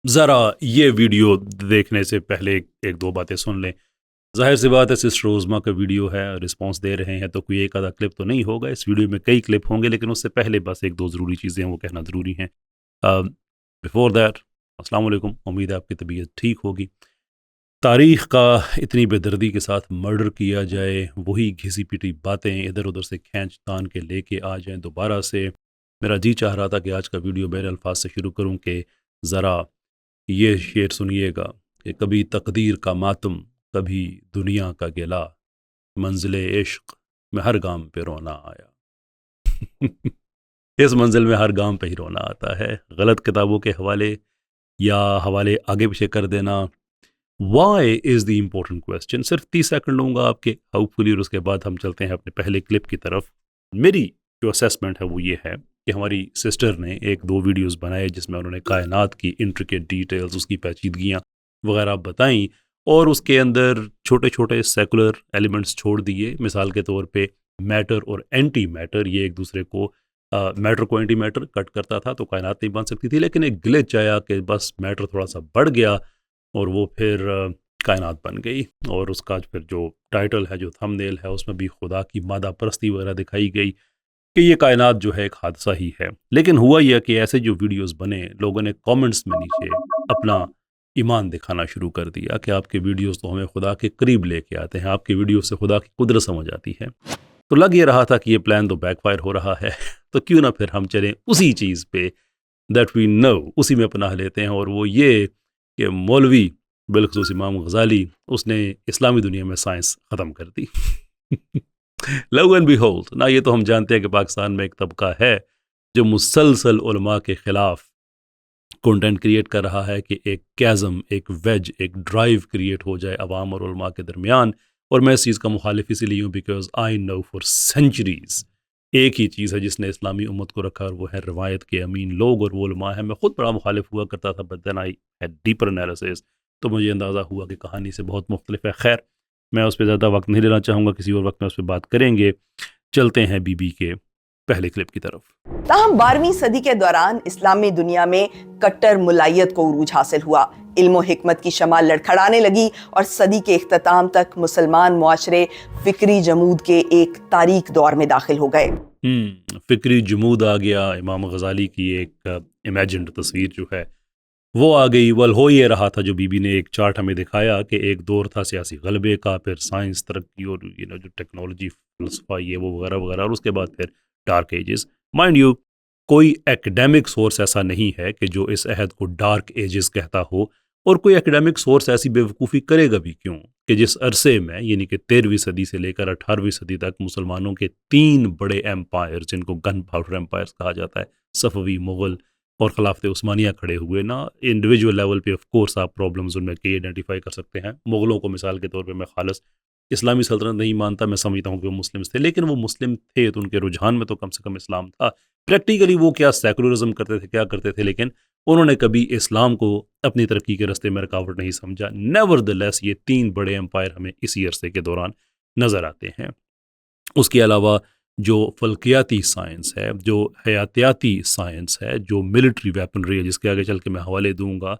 ذرا یہ ویڈیو دیکھنے سے پہلے ایک دو باتیں سن لیں. ظاہر سی بات ہے سسٹر عظمیٰ کا ویڈیو ہے، رسپانس دے رہے ہیں تو کوئی ایک آدھا کلپ تو نہیں ہوگا. اس ویڈیو میں کئی کلپ ہوں گے، لیکن اس سے پہلے بس ایک دو ضروری چیزیں وہ کہنا ضروری ہیں. بیفور دیٹ، السلام علیکم، امید ہے آپ کی طبیعت ٹھیک ہوگی. تاریخ کا اتنی بے دردی کے ساتھ مرڈر کیا جائے، وہی گھسی پیٹی باتیں ادھر ادھر سے کھینچ تان کے لے کے آ جائیں دوبارہ سے. میرا جی چاہ رہا تھا کہ آج کا ویڈیو میرے الفاظ سے شروع کروں کہ ذرا یہ شعر سنیے گا کہ کبھی تقدیر کا ماتم، کبھی دنیا کا گلا، منزل عشق میں ہر گام پہ رونا آیا. اس منزل میں ہر گام پہ ہی رونا آتا ہے. غلط کتابوں کے حوالے یا حوالے آگے پیچھے کر دینا. Why is the important question. صرف 30 سیکنڈ لوں گا آپ کے ہوپ فلی، اور اس کے بعد ہم چلتے ہیں اپنے پہلے کلپ کی طرف. میری جو اسیسمنٹ ہے وہ یہ ہے کہ ہماری سسٹر نے ایک دو ویڈیوز بنائے جس میں انہوں نے کائنات کی انٹریکیٹ ڈیٹیلز، اس کی پیچیدگیاں وغیرہ بتائیں، اور اس کے اندر چھوٹے چھوٹے سیکولر ایلیمنٹس چھوڑ دیے. مثال کے طور پہ میٹر اور اینٹی میٹر، یہ ایک دوسرے کو میٹر کو اینٹی میٹر کٹ کرتا تھا تو کائنات نہیں بن سکتی تھی، لیکن ایک گلچ آیا کہ بس میٹر تھوڑا سا بڑھ گیا اور وہ پھر کائنات بن گئی. اور اس کا پھر جو ٹائٹل ہے، جو تھم نیل ہے، اس میں بھی خدا کی مادہ پرستی وغیرہ دکھائی گئی کہ یہ کائنات جو ہے ایک حادثہ ہی ہے. لیکن ہوا یہ کہ ایسے جو ویڈیوز بنے، لوگوں نے کامنٹس میں نیچے اپنا ایمان دکھانا شروع کر دیا کہ آپ کے ویڈیوز تو ہمیں خدا کے قریب لے کے آتے ہیں، آپ کے ویڈیو سے خدا کی قدرت سمجھ آتی ہے. تو لگ یہ رہا تھا کہ یہ پلان تو بیک فائر ہو رہا ہے، تو کیوں نہ پھر ہم چلیں اسی چیز پہ دیٹ وی نو، اسی میں پناہ لیتے ہیں. اور وہ یہ کہ مولوی بالخصوص امام غزالی، اس نے اسلامی دنیا میں سائنس ختم کر دی. لو اینڈ بی ہولڈ، نہ یہ تو ہم جانتے ہیں کہ پاکستان میں ایک طبقہ ہے جو مسلسل علماء کے خلاف کنٹینٹ کریٹ کر رہا ہے کہ ایک کیزم، ایک ویج، ایک ڈرائیو کریٹ ہو جائے عوام اور علماء کے درمیان. اور میں اس چیز کا مخالف اسی لیے ہوں because I know for centuries ایک ہی چیز ہے جس نے اسلامی امت کو رکھا، اور وہ ہے روایت کے امین لوگ اور وہ علماء ہیں. میں خود بڑا مخالف ہوا کرتا تھا، but then I had deeper analysis, تو مجھے اندازہ ہوا کہ کہانی سے بہت مختلف ہے. خیر، میں اس پہ زیادہ وقت نہیں لینا چاہوں گا، کسی اور وقت میں اس پہ بات کریں گے. چلتے ہیں بی بی کے پہلے کلپ کی طرف. تاہم 12ویں صدی کے دوران اسلامی دنیا میں کٹر ملائیت کو عروج حاصل ہوا، علم و حکمت کی شمع لڑکھڑانے لگی، اور صدی کے اختتام تک مسلمان معاشرے فکری جمود کے ایک تاریک دور میں داخل ہو گئے. فکری جمود آ گیا. امام غزالی کی ایک امیجنڈ تصویر جو ہے وہ آ گئی. ہو یہ رہا تھا جو بی بی نے ایک چارٹ ہمیں دکھایا کہ ایک دور تھا سیاسی غلبے کا، پھر سائنس ترقی اور جو ٹیکنالوجی، فلسفہ، یہ وہ وغیرہ وغیرہ، اور اس کے بعد پھر ڈارک ایجز. مائنڈ یو، کوئی ایکڈیمک سورس ایسا نہیں ہے کہ جو اس عہد کو ڈارک ایجز کہتا ہو، اور کوئی ایکڈیمک سورس ایسی بے وقوفی کرے گا بھی کیوں کہ جس عرصے میں، یعنی کہ 13ویں صدی سے لے کر 18ویں صدی تک، مسلمانوں کے 3 بڑے ایمپائر جن کو گن پاؤڈر ایمپائرز کہا جاتا ہے، صفوی، مغل اور خلافت عثمانیہ کھڑے ہوئے نا. انڈیویجول لیول پہ آف کورس آپ پرابلمز ان میں کئی آئیڈینٹیفائی کر سکتے ہیں. مغلوں کو مثال کے طور پہ میں خالص اسلامی سلطنت نہیں مانتا، میں سمجھتا ہوں کہ وہ مسلمز تھے، لیکن وہ مسلم تھے تو ان کے رجحان میں تو کم سے کم اسلام تھا. پریکٹیکلی وہ کیا سیکولرزم کرتے تھے، کیا کرتے تھے، لیکن انہوں نے کبھی اسلام کو اپنی ترقی کے راستے میں رکاوٹ نہیں سمجھا. نیور دی لیس یہ 3 بڑے امپائر ہمیں اسی عرصے کے دوران نظر آتے ہیں. اس کے علاوہ جو فلکیاتی سائنس ہے، جو حیاتیاتی سائنس ہے، جو ملٹری ویپنری ہے، جس کے آگے چل کے میں حوالے دوں گا،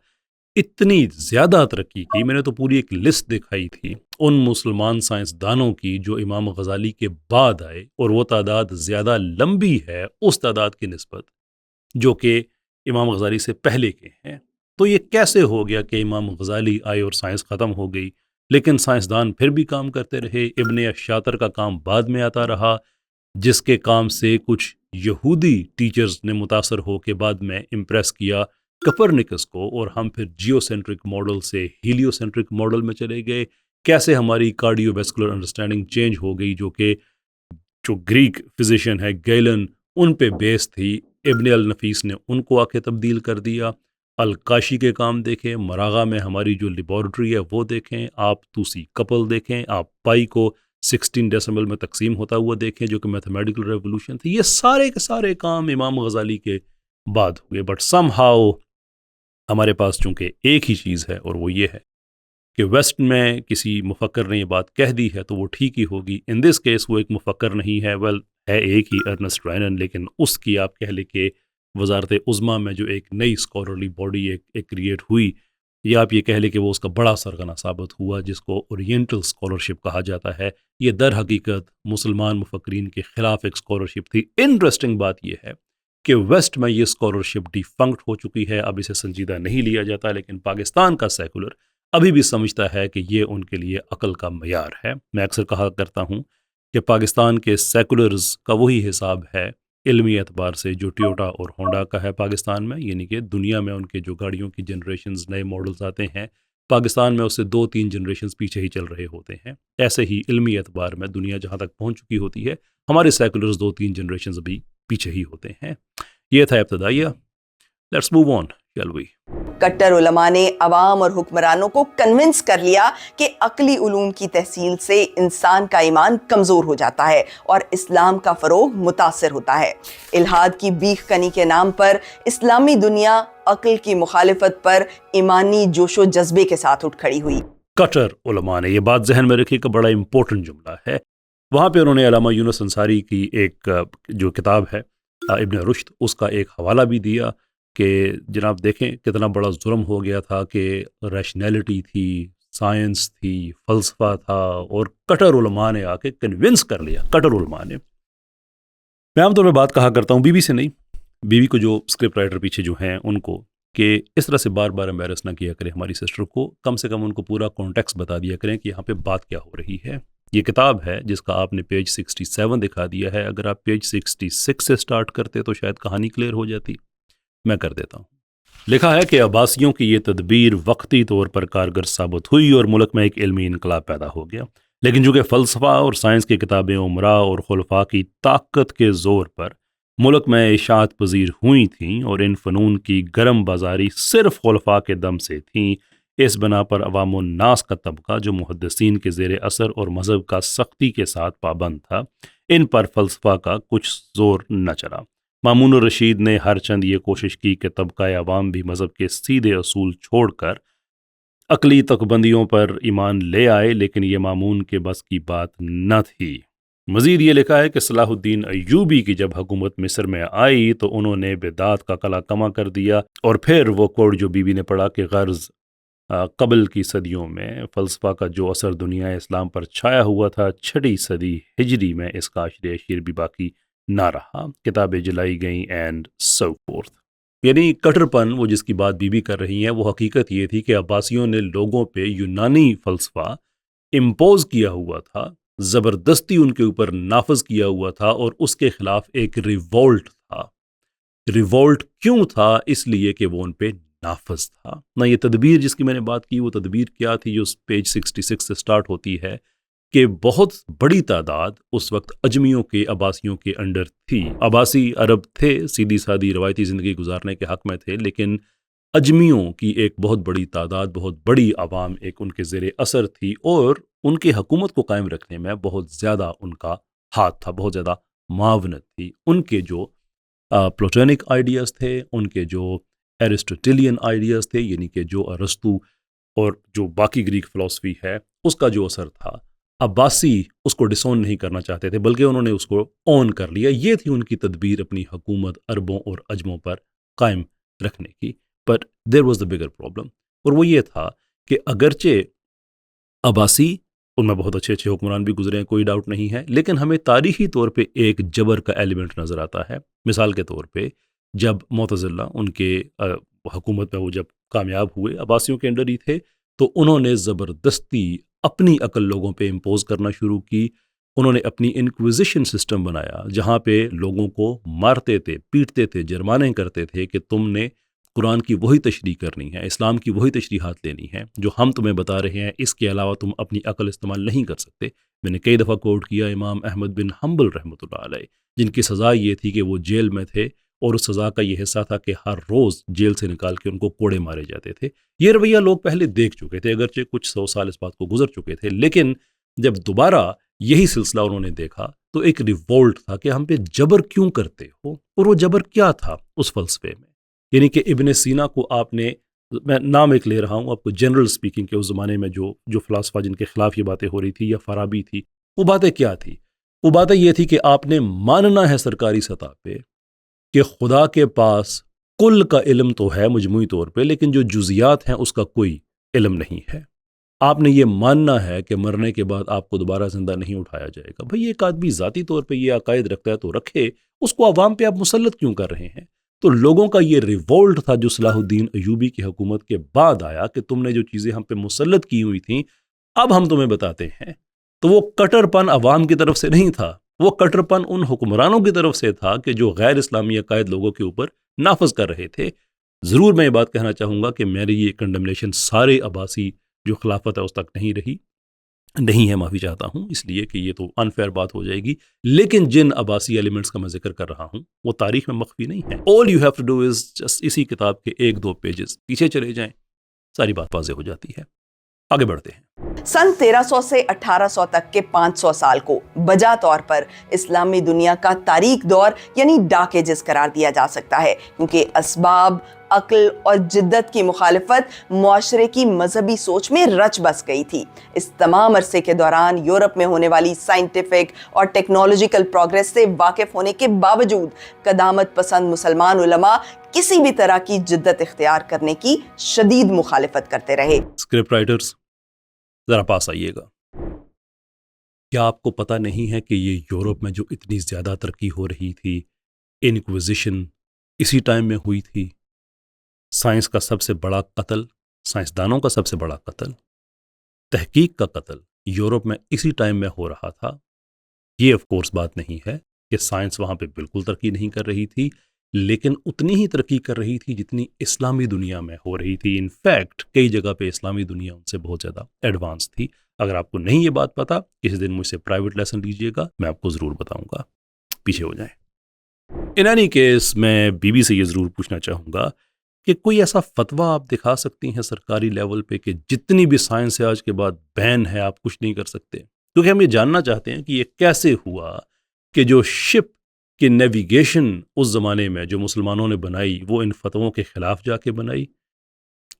اتنی زیادہ ترقی کی. میں نے تو پوری ایک لسٹ دکھائی تھی ان مسلمان سائنسدانوں کی جو امام غزالی کے بعد آئے، اور وہ تعداد زیادہ لمبی ہے اس تعداد کی نسبت جو کہ امام غزالی سے پہلے کے ہیں. تو یہ کیسے ہو گیا کہ امام غزالی آئے اور سائنس ختم ہو گئی، لیکن سائنسدان پھر بھی کام کرتے رہے. ابن الشاطر کا کام بعد میں آتا رہا، جس کے کام سے کچھ یہودی ٹیچرز نے متاثر ہو کے بعد میں امپریس کیا کپرنکس کو، اور ہم پھر جیو سینٹرک ماڈل سے ہیلیو سینٹرک ماڈل میں چلے گئے. کیسے ہماری کارڈیو ویسکولر انڈرسٹینڈنگ چینج ہو گئی، جو گریک فزیشین ہے گیلن، ان پہ بیس تھی. ابن النفیس نے ان کو آ کے تبدیل کر دیا. الکاشی کے کام دیکھیں، مراغہ میں ہماری جو لیبارٹری ہے وہ دیکھیں، آپ توسی کپل دیکھیں، آپ پائی کو 16 ڈیسیمل میں تقسیم ہوتا ہوا دیکھیں جو کہ میتھمیٹیکل ریولوشن تھی. یہ سارے کے سارے کام امام غزالی کے بعد ہوئے. بٹ سم ہاؤ ہمارے پاس چونکہ ایک ہی چیز ہے، اور وہ یہ ہے کہ ویسٹ میں کسی مفکر نے یہ بات کہہ دی ہے تو وہ ٹھیک ہی ہوگی. ان دس کیس وہ ایک مفکر نہیں ہے، ہے ایک ہی ارنسٹ رینن، لیکن اس کی آپ کہہ لیں کہ وزارت عظمیٰ میں جو ایک نئی اسکالرلی باڈی ایک کریٹ ہوئی، یا آپ یہ کہہ لیں کہ وہ اس کا بڑا سرغنہ ثابت ہوا، جس کو اورینٹل اسکالرشپ کہا جاتا ہے، یہ در حقیقت مسلمان مفکرین کے خلاف ایک اسکالرشپ تھی۔ انٹرسٹنگ بات یہ ہے کہ ویسٹ میں یہ اسکالرشپ ڈیفنکٹ ہو چکی ہے، اب اسے سنجیدہ نہیں لیا جاتا، لیکن پاکستان کا سیکولر ابھی بھی سمجھتا ہے کہ یہ ان کے لیے عقل کا معیار ہے۔ میں اکثر کہا کرتا ہوں کہ پاکستان کے سیکولرز کا وہی حساب ہے علمی اعتبار سے جو ٹویوٹا اور ہونڈا کا ہے پاکستان میں، یعنی کہ دنیا میں ان کے جو گاڑیوں کی جنریشنز نئے ماڈلز آتے ہیں، پاکستان میں اس سے 2-3 جنریشنز پیچھے ہی چل رہے ہوتے ہیں۔ ایسے ہی علمی اعتبار میں دنیا جہاں تک پہنچ چکی ہوتی ہے، ہمارے سیکولرز 2-3 جنریشنز ابھی پیچھے ہی ہوتے ہیں۔ یہ تھا ابتدائیہ، let's move on shall we. کٹر علماء نے عوام اور حکمرانوں کو کنونس کر لیا کہ عقلی علوم کی تحصیل سے انسان کا ایمان کمزور ہو جاتا ہے اور اسلام کا فروغ متاثر ہوتا ہے۔ الہاد کی بیخ کنی کے نام پر اسلامی دنیا عقل کی مخالفت پر ایمانی جوش و جذبے کے ساتھ اٹھ کھڑی ہوئی۔ کٹر علماء نے، یہ بات ذہن میں رکھیے کہ بڑا امپورٹنٹ جملہ ہے۔ وہاں پہ انہوں نے علامہ یونس انصاری کی ایک جو کتاب ہے ابن رشد، اس کا ایک حوالہ بھی دیا کہ جناب دیکھیں کتنا بڑا ظلم ہو گیا تھا کہ ریشنیلٹی تھی، سائنس تھی، فلسفہ تھا، اور کٹر علماء نے آ کے کنونس کر لیا۔ کٹر علماء نے، میں عام طور پہ بات کہا کرتا ہوں بیوی سے نہیں، بیوی کو جو اسکرپٹ رائٹر پیچھے جو ہیں ان کو، کہ اس طرح سے بار بار امبیرس نہ کیا کریں ہماری سسٹر کو، کم سے کم ان کو پورا کانٹیکس بتا دیا کریں کہ یہاں پہ بات کیا ہو رہی ہے۔ یہ کتاب ہے جس کا آپ نے پیج 67 دکھا دیا ہے، اگر آپ پیج 66 سے سٹارٹ کرتے تو شاید کہانی کلیئر ہو جاتی، میں کر دیتا ہوں۔ لکھا ہے کہ عباسیوں کی یہ تدبیر وقتی طور پر کارگر ثابت ہوئی اور ملک میں ایک علمی انقلاب پیدا ہو گیا، لیکن چونکہ فلسفہ اور سائنس کی کتابیں عمراء اور خلفاء کی طاقت کے زور پر ملک میں اشاعت پذیر ہوئی تھیں اور ان فنون کی گرم بازاری صرف خلفاء کے دم سے تھیں، اس بنا پر عوام الناس کا طبقہ جو محدثین کے زیر اثر اور مذہب کا سختی کے ساتھ پابند تھا، ان پر فلسفہ کا کچھ زور نہ چلا۔ مامون الرشید نے ہر چند یہ کوشش کی کہ طبقہ عوام بھی مذہب کے سیدھے اصول چھوڑ کر عقلی تقبندیوں پر ایمان لے آئے، لیکن یہ مامون کے بس کی بات نہ تھی۔ مزید یہ لکھا ہے کہ صلاح الدین ایوبی کی جب حکومت مصر میں آئی تو انہوں نے بدعات کا قلع کما کر دیا، اور پھر وہ کوڈ جو بی بی نے پڑھا کہ غرض قبل کی صدیوں میں فلسفہ کا جو اثر دنیا اسلام پر چھایا ہوا تھا، 6 صدی ہجری میں اس کا عشر اشیر بھی باقی نہ رہا، کتابیں جلائی گئیں اینڈ سو فورتھ۔ یعنی کٹر پن وہ جس کی بات بی بی کر رہی ہیں، وہ حقیقت یہ تھی کہ عباسیوں نے لوگوں پہ یونانی فلسفہ امپوز کیا ہوا تھا، زبردستی ان کے اوپر نافذ کیا ہوا تھا، اور اس کے خلاف ایک ریوولٹ تھا۔ ریوولٹ کیوں تھا؟ اس لیے کہ وہ ان پہ نافذ تھا۔ نہ یہ تدبیر جس کی میں نے بات کی، وہ تدبیر کیا تھی جو پیج 66 سے سٹارٹ ہوتی ہے کہ بہت بڑی تعداد اس وقت اجمیوں کے، عباسیوں کے انڈر تھی۔ عباسی عرب تھے، سیدھی سادی روایتی زندگی گزارنے کے حق میں تھے، لیکن اجمیوں کی ایک بہت بڑی تعداد، بہت بڑی عوام ایک ان کے زیر اثر تھی، اور ان کی حکومت کو قائم رکھنے میں بہت زیادہ ان کا ہاتھ تھا، بہت زیادہ معاونت تھی۔ ان کے جو پلوٹینک آئیڈیاز تھے، ان کے جو ایرسٹوٹیلین آئیڈیاز تھے، یعنی کہ جو ارسطو اور جو باقی گریک فلسفی ہے، اس کا جو اثر تھا، عباسی اس کو ڈسون نہیں کرنا چاہتے تھے، بلکہ انہوں نے اس کو اون کر لیا۔ یہ تھی ان کی تدبیر اپنی حکومت عربوں اور عجموں پر قائم رکھنے کی۔ But there was the bigger problem, اور وہ یہ تھا کہ اگرچہ عباسی ان میں بہت اچھے اچھے حکمران بھی گزرے ہیں، کوئی ڈاؤٹ نہیں ہے، لیکن ہمیں تاریخی طور پہ ایک جبر کا ایلیمنٹ نظر آتا ہے۔ مثال کے طور پہ جب معتزلہ ان کے حکومت میں وہ جب کامیاب ہوئے، عباسیوں کے انڈر ہی تھے، تو انہوں نے زبردستی اپنی عقل لوگوں پہ امپوز کرنا شروع کی۔ انہوں نے اپنی انکویزیشن سسٹم بنایا، جہاں پہ لوگوں کو مارتے تھے، پیٹتے تھے، جرمانے کرتے تھے کہ تم نے قرآن کی وہی تشریح کرنی ہے، اسلام کی وہی تشریحات لینی ہے جو ہم تمہیں بتا رہے ہیں، اس کے علاوہ تم اپنی عقل استعمال نہیں کر سکتے۔ میں نے کئی دفعہ کوٹ کیا امام احمد بن حنبل رحمۃ اللہ علیہ، جن کی سزا یہ تھی کہ وہ جیل میں تھے، اور اس سزا کا یہ حصہ تھا کہ ہر روز جیل سے نکال کے ان کو کوڑے مارے جاتے تھے۔ یہ رویہ لوگ پہلے دیکھ چکے تھے، اگرچہ کچھ 100 سال اس بات کو گزر چکے تھے، لیکن جب دوبارہ یہی سلسلہ انہوں نے دیکھا تو ایک ریوولٹ تھا کہ ہم پہ جبر کیوں کرتے ہو، اور وہ جبر کیا تھا اس فلسفے میں۔ یعنی کہ ابن سینا کو آپ نے، میں نام ایک لے رہا ہوں آپ کو جنرل اسپیکنگ، کہ اس زمانے میں جو فلاسفہ جن کے خلاف یہ باتیں ہو رہی تھی، یا فارابی تھی، وہ باتیں کیا تھی؟ وہ باتیں یہ تھی کہ آپ نے ماننا ہے سرکاری سطح پہ کہ خدا کے پاس کل کا علم تو ہے مجموعی طور پہ، لیکن جو جزیات ہیں اس کا کوئی علم نہیں ہے۔ آپ نے یہ ماننا ہے کہ مرنے کے بعد آپ کو دوبارہ زندہ نہیں اٹھایا جائے گا۔ بھئی ایک آدمی ذاتی طور پہ یہ عقائد رکھتا ہے تو رکھے، اس کو عوام پہ آپ مسلط کیوں کر رہے ہیں؟ تو لوگوں کا یہ ریولٹ تھا جو صلاح الدین ایوبی کی حکومت کے بعد آیا کہ تم نے جو چیزیں ہم پہ مسلط کی ہوئی تھیں اب ہم تمہیں بتاتے ہیں۔ تو وہ کٹر پن عوام کی طرف سے نہیں تھا، وہ کٹر پن ان حکمرانوں کی طرف سے تھا کہ جو غیر اسلامی عقائد لوگوں کے اوپر نافذ کر رہے تھے۔ ضرور میں یہ بات کہنا چاہوں گا کہ میری یہ کنڈمنیشن سارے عباسی جو خلافت ہے اس تک نہیں ہے، معافی چاہتا ہوں، اس لیے کہ یہ تو انفیئر بات ہو جائے گی، لیکن جن عباسی ایلیمنٹس کا میں ذکر کر رہا ہوں وہ تاریخ میں مخفی نہیں ہے۔ all you have to do is just اسی کتاب کے 1-2 پیجز پیچھے چلے جائیں، ساری بات واضح ہو جاتی ہے۔ آگے بڑھتے ہیں۔ سن 1300 سے 1800 تک کے 500 سال کو بجا طور پر اسلامی دنیا کا تاریک دور یعنی ڈارک ایجز قرار دیا جا سکتا ہے، کیونکہ اسباب، عقل اور جدت کی مخالفت معاشرے کی مذہبی سوچ میں رچ بس گئی تھی۔ اس تمام عرصے کے دوران یورپ میں ہونے والی سائنٹیفک اور ٹیکنالوجیکل پروگریس سے واقف ہونے کے باوجود قدامت پسند مسلمان علماء کسی بھی طرح کی جدت اختیار کرنے کی شدید مخالفت کرتے رہے۔ اسکرپٹ رائٹرز ذرا پاس آئیے گا۔ کیا آپ کو پتہ نہیں ہے کہ یہ یورپ میں جو اتنی زیادہ ترقی ہو رہی تھی، انکویزیشن اسی ٹائم میں ہوئی تھی؟ سائنس کا سب سے بڑا قتل، سائنسدانوں کا سب سے بڑا قتل، تحقیق کا قتل یورپ میں اسی ٹائم میں ہو رہا تھا۔ یہ آف کورس بات نہیں ہے کہ سائنس وہاں پہ بالکل ترقی نہیں کر رہی تھی، لیکن اتنی ہی ترقی کر رہی تھی جتنی اسلامی دنیا میں ہو رہی تھی۔ انفیکٹ کئی جگہ پہ اسلامی دنیا ان سے بہت زیادہ ایڈوانس تھی۔ اگر آپ کو نہیں یہ بات پتا، کسی دن مجھ سے پرائیویٹ لیسن لیجئے گا، میں آپ کو ضرور بتاؤں گا۔ پیچھے ہو جائیں۔ ان اینی کیس میں بی بی سے یہ ضرور پوچھنا چاہوں گا کہ کوئی ایسا فتویٰ آپ دکھا سکتی ہیں سرکاری لیول پہ کہ جتنی بھی سائنس ہے آج کے بعد بین ہے، آپ کچھ نہیں کر سکتے؟ کیونکہ ہم یہ جاننا چاہتے ہیں کہ یہ کیسے ہوا کہ جو شپ کہ نیویگیشن اس زمانے میں جو مسلمانوں نے بنائی وہ ان فتووں کے خلاف جا کے بنائی؟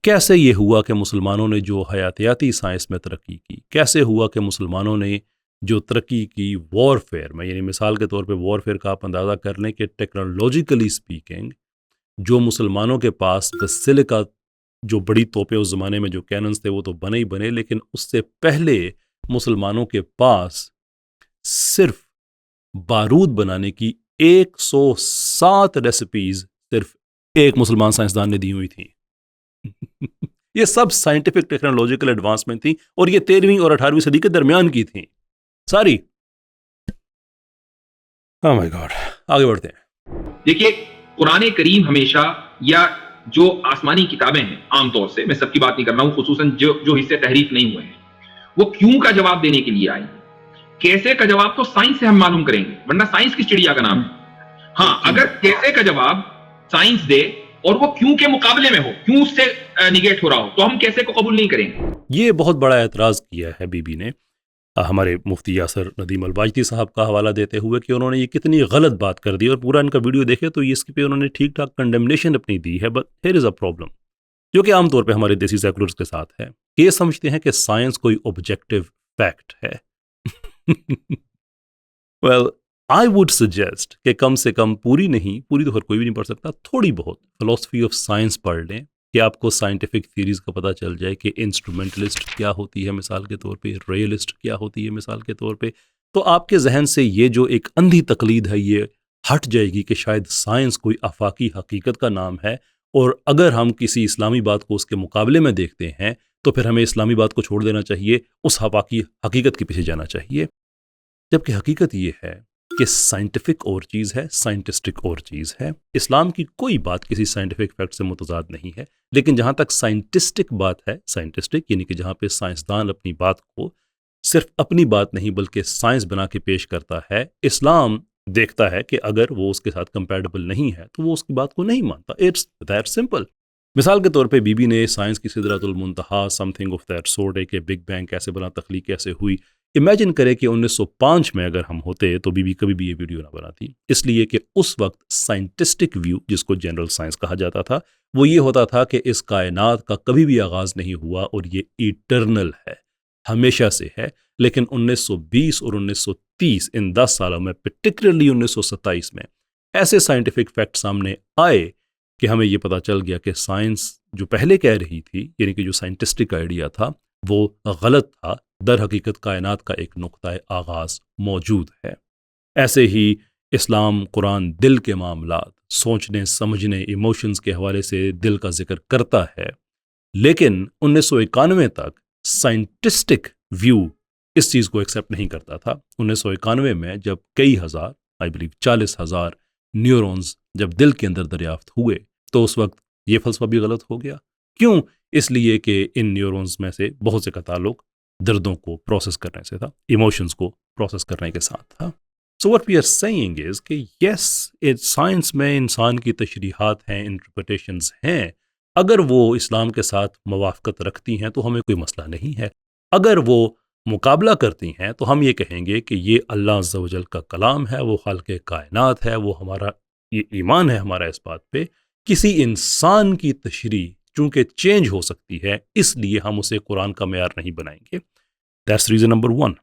کیسے یہ ہوا کہ مسلمانوں نے جو حیاتیاتی سائنس میں ترقی کی، کیسے ہوا کہ مسلمانوں نے جو ترقی کی وار فیئر میں، یعنی مثال کے طور پہ وار فیئر کا آپ اندازہ کر لیں کہ ٹیکنالوجیکلی اسپیکنگ جو مسلمانوں کے پاس بسلکا جو بڑی توپیں اس زمانے میں جو کیننز تھے وہ تو بنے ہی بنے، لیکن اس سے پہلے مسلمانوں کے پاس صرف بارود بنانے کی 107 ریسیپیز صرف ایک مسلمان سائنسدان نے دی ہوئی تھیں۔ یہ سب سائنٹیفک ٹیکنالوجیکل ایڈوانسمنٹ تھی اور یہ 13ویں اور 18ویں صدی کے درمیان کی تھیں ساری۔ oh my God، آگے بڑھتے ہیں۔ دیکھیے قرآن کریم ہمیشہ یا جو آسمانی کتابیں ہیں عام طور سے، میں سب کی بات نہیں کر رہا ہوں، خصوصاً جو حصے تحریف نہیں ہوئے ہیں، وہ کیوں کا جواب دینے کے لیے آئی۔ کیسے کا جواب تو سائنس سے ہم معلوم کریں گے، ورنہ سائنس کس چڑیا کا نام ہے؟ ہاں، اگر کیسے کا جواب سائنس دے اور وہ کیوں کے مقابلے میں ہو، کیوں اس سے نیگیٹ ہو رہا ہو، تو ہم کیسے کو قبول نہیں کریں گے۔ یہ بہت بڑا اعتراض کیا ہے بی بی نے ہمارے مفتی یاسر ندیم الواجدی صاحب کا حوالہ دیتے ہوئے کہ انہوں نے یہ کتنی غلط بات کر دی، اور پورا ان کا ویڈیو دیکھے تو اس پہ انہوں نے ٹھیک ٹھاک کنڈمنیشن اپنی دی ہے۔ But here is a problem جو کہ عام طور پہ ہمارے دیسی سیکولرز کے ساتھ ہے کہ یہ سمجھتے ہیں کہ سائنس کوئی آبجیکٹو فیکٹ ہے۔ well I would suggest کہ کم سے کم پوری تو ہر کوئی بھی نہیں پڑھ سکتا، تھوڑی بہت فلسفی آف سائنس پڑھ لیں کہ آپ کو سائنٹیفک تھیریز کا پتہ چل جائے کہ انسٹرومنٹلسٹ کیا ہوتی ہے مثال کے طور پہ، ریئلسٹ کیا ہوتی ہے مثال کے طور پہ، تو آپ کے ذہن سے یہ جو ایک اندھی تقلید ہے یہ ہٹ جائے گی کہ شاید سائنس کوئی آفاقی حقیقت کا نام ہے، اور اگر ہم کسی اسلامی بات کو اس کے مقابلے میں دیکھتے ہیں تو پھر ہمیں اسلامی بات کو چھوڑ دینا چاہیے، اس آفاقی حقیقت کے پیچھے جانا چاہیے۔ جبکہ حقیقت یہ ہے کہ سائنٹیفک اور چیز ہے، سائنٹسٹک اور چیز ہے۔ اسلام کی کوئی بات کسی سائنٹیفک فیکٹ سے متضاد نہیں ہے، لیکن جہاں تک سائنٹسٹک بات ہے، سائنٹسٹک یعنی کہ جہاں پہ سائنسدان اپنی بات کو صرف اپنی بات نہیں بلکہ سائنس بنا کے پیش کرتا ہے، اسلام دیکھتا ہے کہ اگر وہ اس کے ساتھ کمپیٹیبل نہیں ہے تو وہ اس کی بات کو نہیں مانتا۔ It's that simple. مثال کے طور پہ بی بی نے سائنس کی سدرۃ المنتہا something of that sort ہے کہ بگ بینگ کیسے بنا، تخلیق کیسے ہوئی۔ امیجن کرے کہ 1905 میں اگر ہم ہوتے تو بی بی کبھی بھی یہ ویڈیو نہ بناتی، اس لیے کہ اس وقت سائنٹسٹک ویو جس کو جنرل سائنس کہا جاتا تھا وہ یہ ہوتا تھا کہ اس کائنات کا کبھی بھی آغاز نہیں ہوا اور یہ ایٹرنل ہے، ہمیشہ سے ہے۔ لیکن 1920 اور 1930 ان 10 سالوں میں، پرٹیکولرلی 1927 میں ایسے سائنٹیفک فیکٹ سامنے آئے کہ ہمیں یہ پتہ چل گیا کہ سائنس جو پہلے کہہ رہی تھی، یعنی کہ جو سائنٹسٹک آئیڈیا تھا وہ غلط تھا، در حقیقت کائنات کا ایک نقطۂ آغاز موجود ہے۔ ایسے ہی اسلام، قرآن دل کے معاملات، سوچنے سمجھنے، ایموشنز کے حوالے سے دل کا ذکر کرتا ہے، لیکن 1991 تک سائنٹسٹک ویو اس چیز کو ایکسیپٹ نہیں کرتا تھا۔ 1991 میں جب کئی ہزار، آئی بلیو 40,000 نیورونز جب دل کے اندر دریافت ہوئے تو اس وقت یہ فلسفہ بھی غلط ہو گیا۔ کیوں؟ اس لیے کہ ان نیورونز میں سے بہت سے کا تعلق دردوں کو پروسیس کرنے سے تھا، ایموشنز کو پروسیس کرنے کے ساتھ تھا۔ So what we are seeing is کہ یس، سائنس میں انسان کی تشریحات ہیں، انٹرپریٹیشنز ہیں، اگر وہ اسلام کے ساتھ موافقت رکھتی ہیں تو ہمیں کوئی مسئلہ نہیں ہے۔ اگر وہ مقابلہ کرتی ہیں تو ہم یہ کہیں گے کہ یہ اللہ عز و جل کا کلام ہے، وہ خالق کائنات ہے، وہ ہمارا یہ ایمان ہے ہمارا اس بات پہ۔ کسی انسان کی تشریح چونکہ چینج ہو سکتی ہے، اس لیے ہم اسے قرآن کا معیار نہیں بنائیں گے۔ That's reason number 1۔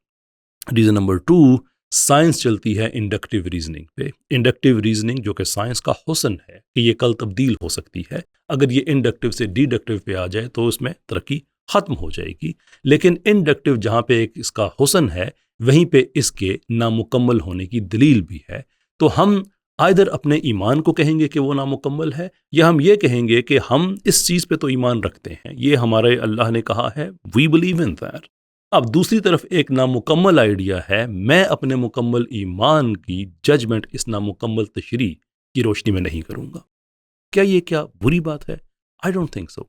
Reason number 2، science چلتی ہے انڈکٹیو ریزننگ پہ۔ انڈکٹیو ریزننگ جو کہ سائنس کا حسن ہے کہ یہ کل تبدیل ہو سکتی ہے، اگر یہ انڈکٹیو سے ڈیڈکٹیو پہ آ جائے تو اس میں ترقی ختم ہو جائے گی، لیکن انڈکٹیو جہاں پہ ایک اس کا حسن ہے وہیں پہ اس کے نامکمل ہونے کی دلیل بھی ہے۔ تو ہم آئدر اپنے ایمان کو کہیں گے کہ وہ نامکمل ہے، یا ہم یہ کہیں گے کہ ہم اس چیز پہ تو ایمان رکھتے ہیں، یہ ہمارے اللہ نے کہا ہے، وی بلیو ان دیٹ۔ اب دوسری طرف ایک نامکمل آئیڈیا ہے، میں اپنے مکمل ایمان کی ججمنٹ اس نامکمل تشریح کی روشنی میں نہیں کروں گا۔ کیا بری بات ہے؟ I don't think so.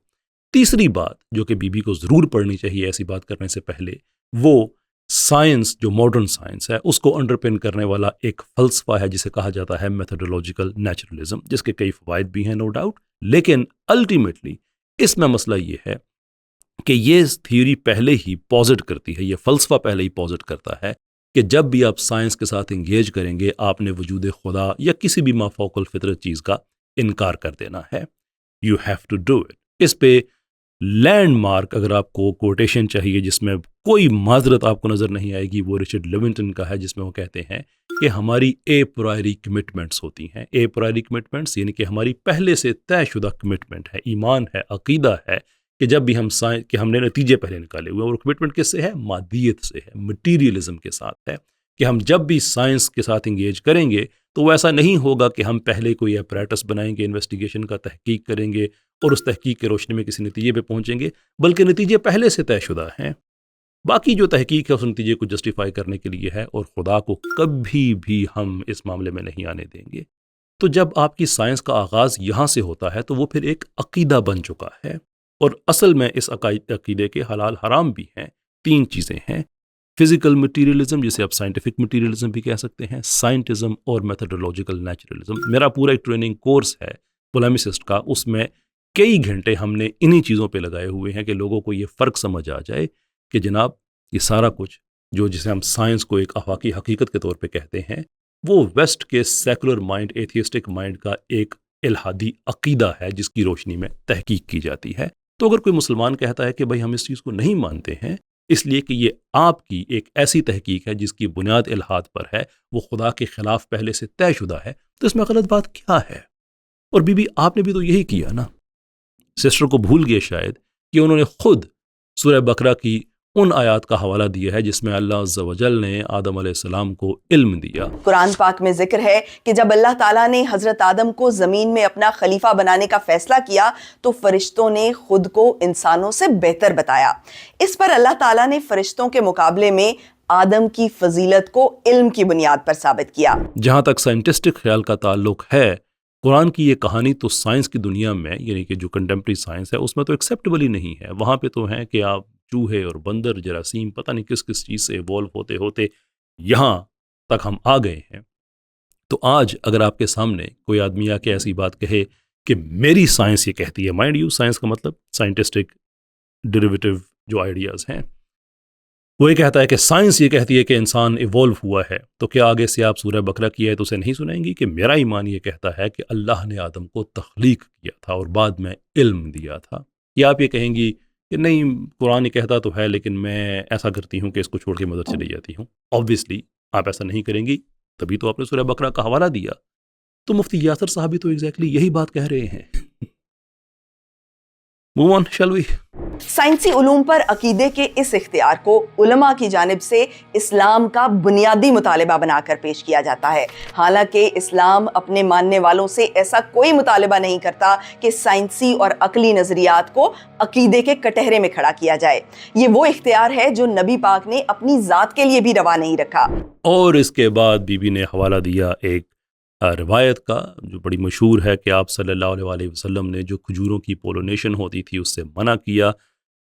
تیسری بات جو کہ بی بی کو ضرور پڑھنی چاہیے ایسی بات کرنے سے پہلے، وہ سائنس جو ماڈرن سائنس ہے اس کو انڈرپن کرنے والا ایک فلسفہ ہے جسے کہا جاتا ہے میتھڈولوجیکل نیچرلزم، جس کے کئی فوائد بھی ہیں نو ڈاؤٹ، لیکن الٹیمیٹلی اس میں مسئلہ یہ ہے کہ یہ تھیوری پہلے ہی پوزٹ کرتی ہے، یہ فلسفہ پہلے ہی پوزٹ کرتا ہے کہ جب بھی آپ سائنس کے ساتھ انگیج کریں گے آپ نے وجود خدا یا کسی بھی مافوق الفطرت چیز کا انکار کر دینا ہے۔ You have to do it. اس پہ لینڈ مارک اگر آپ کو کوٹیشن چاہیے جس میں کوئی معذرت آپ کو نظر نہیں آئے گی، وہ رچرڈ لیونٹن کا ہے، جس میں وہ کہتے ہیں کہ ہماری اے پرائری کمٹمنٹس ہوتی ہیں۔ اے پرائری کمٹمنٹس یعنی کہ ہماری پہلے سے طے شدہ کمٹمنٹ ہے، ایمان ہے، عقیدہ ہے کہ جب بھی ہم کہ ہم نے نتیجے پہلے نکالے ہوئے، اور کمٹمنٹ کس سے ہے؟ مادیت سے ہے، مٹیریلزم کے ساتھ ہے، کہ ہم جب بھی سائنس کے ساتھ انگیج کریں گے تو وہ ایسا نہیں ہوگا کہ ہم پہلے کوئی اپریٹس بنائیں گے، انویسٹیگیشن کا تحقیق کریں گے اور اس تحقیق کے روشنی میں کسی نتیجے پہ پہنچیں گے، بلکہ نتیجے پہلے سے طے شدہ ہیں۔ باقی جو تحقیق ہے اس نتیجے کو جسٹیفائی کرنے کے لیے ہے، اور خدا کو کبھی بھی ہم اس معاملے میں نہیں آنے دیں گے۔ تو جب آپ کی سائنس کا آغاز یہاں سے ہوتا ہے تو وہ پھر ایک عقیدہ بن چکا ہے، اور اصل میں اس عقیدے کے حلال حرام بھی ہیں۔ 3 چیزیں ہیں: فزیکل مٹیریلزم جسے آپ سائنٹیفک مٹیریلزم بھی کہہ سکتے ہیں، سائنٹزم اور میتھڈولوجیکل نیچرلزم۔ میرا پورا ایک ٹریننگ کورس ہے پولیمسسٹ کا، اس میں کئی گھنٹے ہم نے انہی چیزوں پہ لگائے ہوئے ہیں کہ لوگوں کو یہ فرق سمجھ آ جائے کہ جناب یہ سارا کچھ جسے ہم سائنس کو ایک آفاقی حقیقت کے طور پہ کہتے ہیں، وہ ویسٹ کے سیکولر مائنڈ، ایتھیسٹک مائنڈ کا ایک الہادی عقیدہ ہے جس کی روشنی میں تحقیق کی جاتی ہے۔ تو اگر کوئی مسلمان کہتا ہے کہ بھائی ہم اس چیز کو نہیں مانتے ہیں اس لیے کہ یہ آپ کی ایک ایسی تحقیق ہے جس کی بنیاد الہاد پر ہے، وہ خدا کے خلاف پہلے سے طے شدہ ہے، تو اس میں غلط بات کیا ہے؟ اور بی بی آپ نے بھی تو یہی کیا نا۔ سسٹر کو بھول گئے شاید کہ انہوں نے خود سورہ بقرہ کی ان آیات کا حوالہ دیا ہے جس میں اللہ عز و جل نے آدم علیہ السلام کو علم دیا۔ قرآن پاک میں ذکر ہے کہ جب اللہ تعالیٰ نے حضرت آدم کو زمین میں اپنا خلیفہ بنانے کا فیصلہ کیا تو فرشتوں نے خود کو انسانوں سے بہتر بتایا۔ اس پر اللہ تعالیٰ نے فرشتوں کے مقابلے میں آدم کی فضیلت کو علم کی بنیاد پر ثابت کیا۔ جہاں تک سائنٹسٹک خیال کا تعلق ہے، قرآن کی یہ کہانی تو سائنس کی دنیا میں، یعنی کہ جو کنٹمپری سائنس ہے اس میں تو ایکسیپٹیبل ہی نہیں ہے۔ وہاں پہ تو ہیں کہ آپ چوہے اور بندر، جراثیم، پتہ نہیں کس کس چیز سے ایوالو ہوتے ہوتے یہاں تک ہم آ گئے ہیں۔ تو آج اگر آپ کے سامنے کوئی آدمی آ کے ایسی بات کہے کہ میری سائنس یہ کہتی ہے، مائنڈ یو سائنس کا مطلب سائنٹسٹک ڈیریویٹو جو آئیڈیاز ہیں، وہ یہ کہتا ہے کہ سائنس یہ کہتی ہے کہ انسان ایوالو ہوا ہے، تو کیا آگے سے آپ سورہ بقرہ کی آیت اسے نہیں سنائیں گی کہ میرا ایمان یہ کہتا ہے کہ اللہ نے آدم کو تخلیق کیا تھا اور بعد میں علم دیا تھا؟ یا آپ یہ کہیں گی کہ نہیں قرآن یہ کہتا تو ہے لیکن میں ایسا کرتی ہوں کہ اس کو چھوڑ کے مدر چلی جاتی ہوں؟ آبویسلی آپ ایسا نہیں کریں گی، تبھی تو آپ نے سورہ بقرہ کا حوالہ دیا۔ تو مفتی یاسر صاحب بھی تو ایگزیکٹلی یہی بات کہہ رہے ہیں. Move on, shall we? سائنسی علوم پر عقیدے کے اس اختیار کو علماء کی جانب سے اسلام کا بنیادی مطالبہ بنا کر پیش کیا جاتا ہے. حالانکہ اسلام اپنے ماننے والوں سے ایسا کوئی مطالبہ نہیں کرتا کہ سائنسی اور عقلی نظریات کو عقیدے کے کٹہرے میں کھڑا کیا جائے. یہ وہ اختیار ہے جو نبی پاک نے اپنی ذات کے لیے بھی روا نہیں رکھا. اور اس کے بعد بی بی نے حوالہ دیا ایک روایت کا جو بڑی مشہور ہے کہ آپ صلی اللہ علیہ وسلم نے جو کھجوروں کی پولونیشن ہوتی تھی اس سے منع کیا،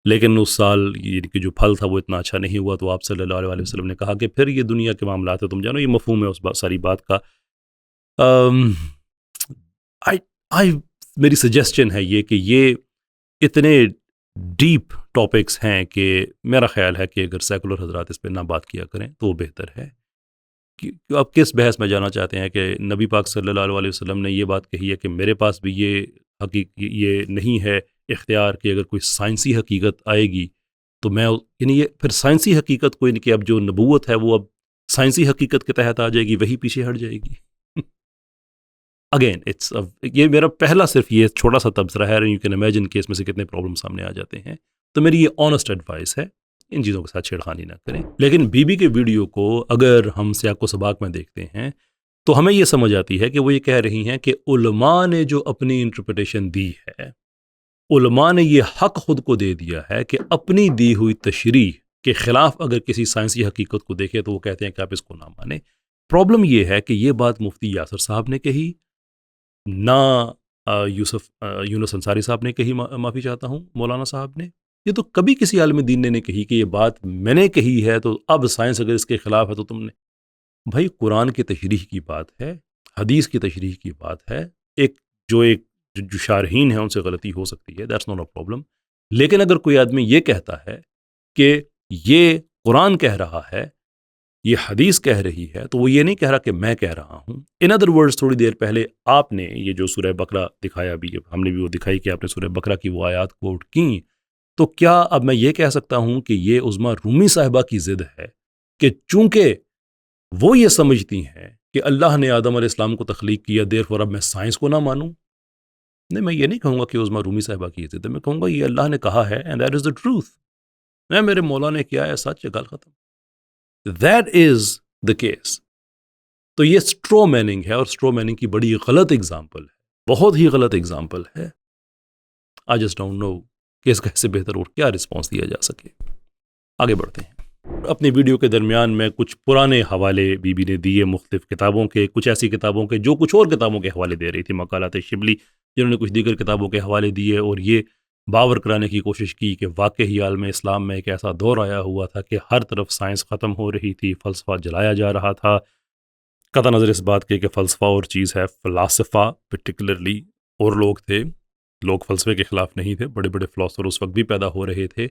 لیکن اس سال یہ کہ جو پھل تھا وہ اتنا اچھا نہیں ہوا، تو آپ صلی اللہ علیہ وسلم نے کہا کہ پھر یہ دنیا کے معاملات ہیں، تم جانو. یہ مفہوم ہے اس ساری بات کا. میری سجیسچن ہے یہ کہ یہ اتنے ڈیپ ٹاپکس ہیں کہ میرا خیال ہے کہ اگر سیکولر حضرات اس پہ نہ بات کیا کریں تو وہ بہتر ہے. آپ کس بحث میں جانا چاہتے ہیں کہ نبی پاک صلی اللہ علیہ وسلم نے یہ بات کہی ہے کہ میرے پاس بھی یہ نہیں ہے اختیار کہ اگر کوئی سائنسی حقیقت آئے گی تو میں یعنی یہ پھر سائنسی حقیقت کوئی نہیں کہ اب جو نبوت ہے وہ اب سائنسی حقیقت کے تحت آ جائے گی، وہی پیچھے ہٹ جائے گی. اگین یہ میرا پہلا صرف یہ چھوٹا سا تبصرہ ہے. یو کین امیجن کہ اس میں سے کتنے پرابلم سامنے آ جاتے ہیں. تو میری یہ آنیسٹ ایڈوائس ہے، ان چیزوں کے ساتھ چھیڑخانی نہ کریں. لیکن بی بی کے ویڈیو کو اگر ہم سیاق و سباق میں دیکھتے ہیں تو ہمیں یہ سمجھ آتی ہے کہ وہ یہ کہہ رہی ہیں کہ علماء نے جو اپنی انٹرپریٹیشن دی ہے، علماء نے یہ حق خود کو دے دیا ہے کہ اپنی دی ہوئی تشریح کے خلاف اگر کسی سائنسی حقیقت کو دیکھے تو وہ کہتے ہیں کہ آپ اس کو نہ مانیں. پرابلم یہ ہے کہ یہ بات مفتی یاسر صاحب نے کہی نہ یونس انصاری صاحب نے کہی، معافی چاہتا ہوں مولانا صاحب نے. یہ تو کبھی کسی عالم دین نے نہیں کہی کہ یہ بات میں نے کہی ہے تو اب سائنس اگر اس کے خلاف ہے تو تم نے. بھائی قرآن کی تشریح کی بات ہے، حدیث کی تشریح کی بات ہے. ایک جو شارحین ہیں ان سے غلطی ہو سکتی ہے، دیٹس ناٹ اے پرابلم. لیکن اگر کوئی آدمی یہ کہتا ہے کہ یہ قرآن کہہ رہا ہے، یہ حدیث کہہ رہی ہے، تو وہ یہ نہیں کہہ رہا کہ میں کہہ رہا ہوں. ان ادر ورڈز تھوڑی دیر پہلے آپ نے یہ جو سورہ بقرہ دکھایا بھی، ہم نے بھی وہ دکھائی کہ آپ نے سورہ بقرہ کی وہ آیات کوٹ کی، تو کیا اب میں یہ کہہ سکتا ہوں کہ یہ عظمیٰ رومی صاحبہ کی ضد ہے کہ چونکہ وہ یہ سمجھتی ہیں کہ اللہ نے آدم علیہ السلام کو تخلیق کیا، دیر فور اب میں سائنس کو نہ مانوں؟ نہیں، میں یہ نہیں کہوں گا کہ عظمیٰ رومی صاحبہ کی ضد ہے. میں کہوں گا یہ اللہ نے کہا ہے and that is the truth. میں میرے مولا نے کیا ہے سچ ہے، گل ختم. That is the case. تو یہ اسٹرو میننگ ہے، اور اسٹرو میننگ کی بڑی غلط اگزامپل ہے، بہت ہی غلط اگزامپل ہے. آئی جسٹ ڈونٹ نو کہ اس کا اس سے بہتر اور کیا رسپانس دیا جا سکے. آگے بڑھتے ہیں. اپنی ویڈیو کے درمیان میں کچھ پرانے حوالے بی بی نے دیے مختلف کتابوں کے، کچھ ایسی کتابوں کے جو کچھ اور کتابوں کے حوالے دے رہی تھی، مقالات شبلی جنہوں نے کچھ دیگر کتابوں کے حوالے دیے، اور یہ باور کرانے کی کوشش کی کہ واقعی عالم اسلام میں ایک ایسا دور آیا ہوا تھا کہ ہر طرف سائنس ختم ہو رہی تھی، فلسفہ جلایا جا رہا تھا. قطع نظر اس بات کے کہ فلسفہ اور چیز ہے، فلاسفہ پرٹیکولرلی اور لوگ تھے، لوگ فلسفے کے خلاف نہیں تھے، بڑے بڑے فلاسفر اس وقت بھی پیدا ہو رہے تھے.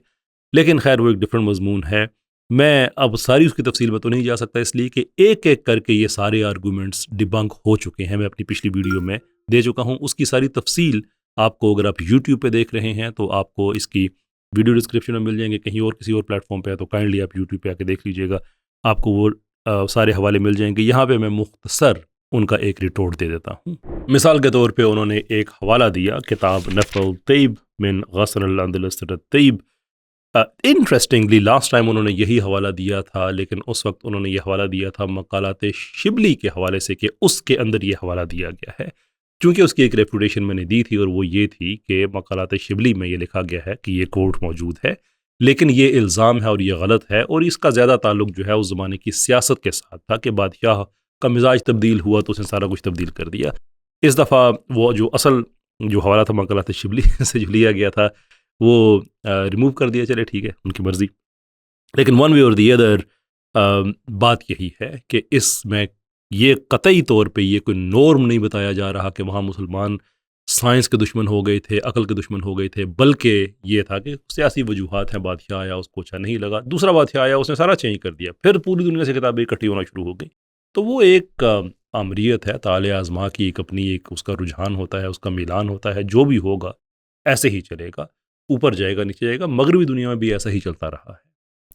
لیکن خیر وہ ایک ڈفرینٹ مضمون ہے. میں اب ساری اس کی تفصیل میں تو نہیں جا سکتا، اس لیے کہ ایک ایک کر کے یہ سارے آرگومنٹس ڈیبنک ہو چکے ہیں. میں اپنی پچھلی ویڈیو میں دے چکا ہوں، اس کی ساری تفصیل آپ کو اگر آپ یوٹیوب پہ دیکھ رہے ہیں تو آپ کو اس کی ویڈیو ڈسکرپشن میں مل جائیں گے. کہیں اور کسی اور پلیٹ فارم پہ ہے تو کائنڈلی آپ یوٹیوب پہ آ کے دیکھ لیجیے گا، آپ کو وہ سارے حوالے مل جائیں گے. یہاں پہ میں مختصر ان کا ایک ریٹورٹ دے دیتا ہوں. مثال کے طور پہ انہوں نے ایک حوالہ دیا کتاب نفع الطیب من غسل الاندلس الطیب. انٹرسٹنگلی لاسٹ ٹائم انہوں نے یہی حوالہ دیا تھا، لیکن اس وقت انہوں نے یہ حوالہ دیا تھا مقالات شبلی کے حوالے سے کہ اس کے اندر یہ حوالہ دیا گیا ہے. چونکہ اس کی ایک ریپوٹیشن میں نے دی تھی اور وہ یہ تھی کہ مقالات شبلی میں یہ لکھا گیا ہے کہ یہ کوٹ موجود ہے، لیکن یہ الزام ہے اور یہ غلط ہے، اور اس کا زیادہ تعلق جو ہے اس زمانے کی سیاست کے ساتھ تھا کہ بادشاہ کا مزاج تبدیل ہوا تو اس نے سارا کچھ تبدیل کر دیا. اس دفعہ وہ جو اصل جو حوالہ تھا مقالات شبلی سے جو لیا گیا تھا وہ ریموو کر دیا. چلے ٹھیک ہے، ان کی مرضی. لیکن ون وے اور دی ادر بات یہی ہے کہ اس میں یہ قطعی طور پہ یہ کوئی نورم نہیں بتایا جا رہا کہ وہاں مسلمان سائنس کے دشمن ہو گئے تھے، عقل کے دشمن ہو گئے تھے، بلکہ یہ تھا کہ سیاسی وجوہات ہیں. بادشاہ آیا، اس کو اچھا نہیں لگا، دوسرا بادشاہ آیا، اس نے سارا چینج کر دیا، پھر پوری دنیا سے کتابیں اکٹھی ہونا شروع ہو گئیں. تو وہ ایک آمریت ہے، طالع آزما کی ایک اپنی ایک اس کا رجحان ہوتا ہے، اس کا میلان ہوتا ہے. جو بھی ہوگا ایسے ہی چلے گا، اوپر جائے گا نیچے جائے گا. مغربی دنیا میں بھی ایسا ہی چلتا رہا ہے.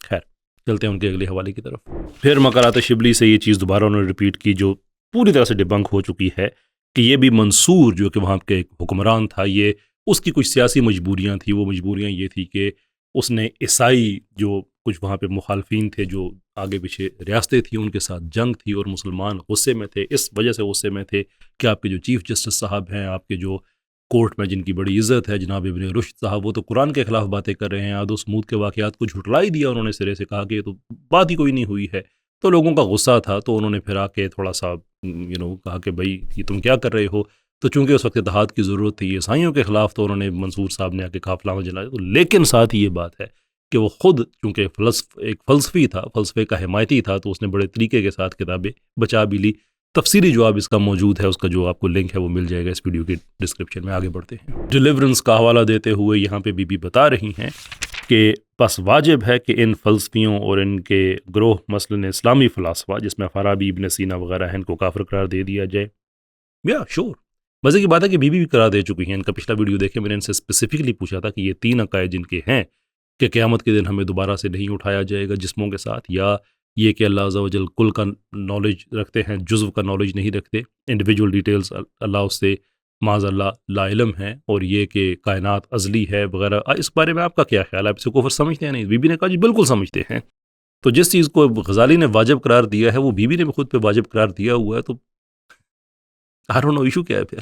خیر چلتے ہیں ان کے اگلے حوالے کی طرف. پھر مقالات شبلی سے یہ چیز دوبارہ انہوں نے ریپیٹ کی جو پوری طرح سے ڈبنک ہو چکی ہے کہ یہ بھی منصور جو کہ وہاں کے ایک حکمران تھا، یہ اس کی کچھ سیاسی مجبوریاں تھیں. وہ مجبوریاں یہ تھی کہ اس نے عیسائی جو کچھ وہاں پہ مخالفین تھے، جو آگے پیچھے ریاستیں تھیں، ان کے ساتھ جنگ تھی اور مسلمان غصے میں تھے. اس وجہ سے غصے میں تھے کہ آپ کے جو چیف جسٹس صاحب ہیں، آپ کے جو کورٹ میں جن کی بڑی عزت ہے، جناب ابن رشد صاحب، وہ تو قرآن کے خلاف باتیں کر رہے ہیں. عاد و سمود کے واقعات کو جھٹلا ہی دیا انہوں نے، سرے سے کہا کہ یہ تو بات ہی کوئی نہیں ہوئی ہے. تو لوگوں کا غصہ تھا، تو انہوں نے پھر آ کے تھوڑا سا کہا کہ بھائی یہ تم کیا کر رہے ہو. تو چونکہ اس وقت اتحاد کی ضرورت تھی عیسائیوں کے خلاف، تو انہوں نے منصور صاحب نے آ کے قافلہ میں جلایا. تو لیکن ساتھ ہی یہ بات ہے کہ وہ خود چونکہ ایک فلسفی تھا، فلسفے کا حمایتی تھا، تو اس نے بڑے طریقے کے ساتھ کتابیں بچا بھی لی. تفصیلی جواب اس کا موجود ہے، اس کا جو آپ کو لنک ہے وہ مل جائے گا اس ویڈیو کے ڈسکرپشن میں. آگے بڑھتے ہیں. ڈیلیورنس کا حوالہ دیتے ہوئے یہاں پہ بی بتا رہی ہیں کہ بس واجب ہے کہ ان فلسفیوں اور ان کے گروہ مثلاً اسلامی فلاسفہ جس میں فارابی، ابن سینا وغیرہ ہیں، ان کو کافر قرار دے دیا جائے. یا شور مزے کی بات ہے کہ بی قرار دے چکی ہیں. ان کا پچھلا ویڈیو دیکھیں، میں نے ان سے اسپیسیفکلی پوچھا تھا کہ یہ 3 عقائد جن کے ہیں کہ قیامت کے دن ہمیں دوبارہ سے نہیں اٹھایا جائے گا جسموں کے ساتھ، یا یہ کہ اللہ عز و جل کل کا نالج رکھتے ہیں، جزو کا نالج نہیں رکھتے، انڈیویجول ڈیٹیلز اللہ اس سے معاذ اللہ لا علم ہے، اور یہ کہ کائنات ازلی ہے وغیرہ. اس بارے میں آپ کا کیا خیال ہے؟ آپ اسے کفر سمجھتے ہیں؟ نہیں. بی نے کہا جی بالکل سمجھتے ہیں. تو جس چیز کو غزالی نے واجب قرار دیا ہے وہ بی نے بھی خود پہ واجب قرار دیا ہوا ہے، تو I don't know ایشو کیا ہے پھر.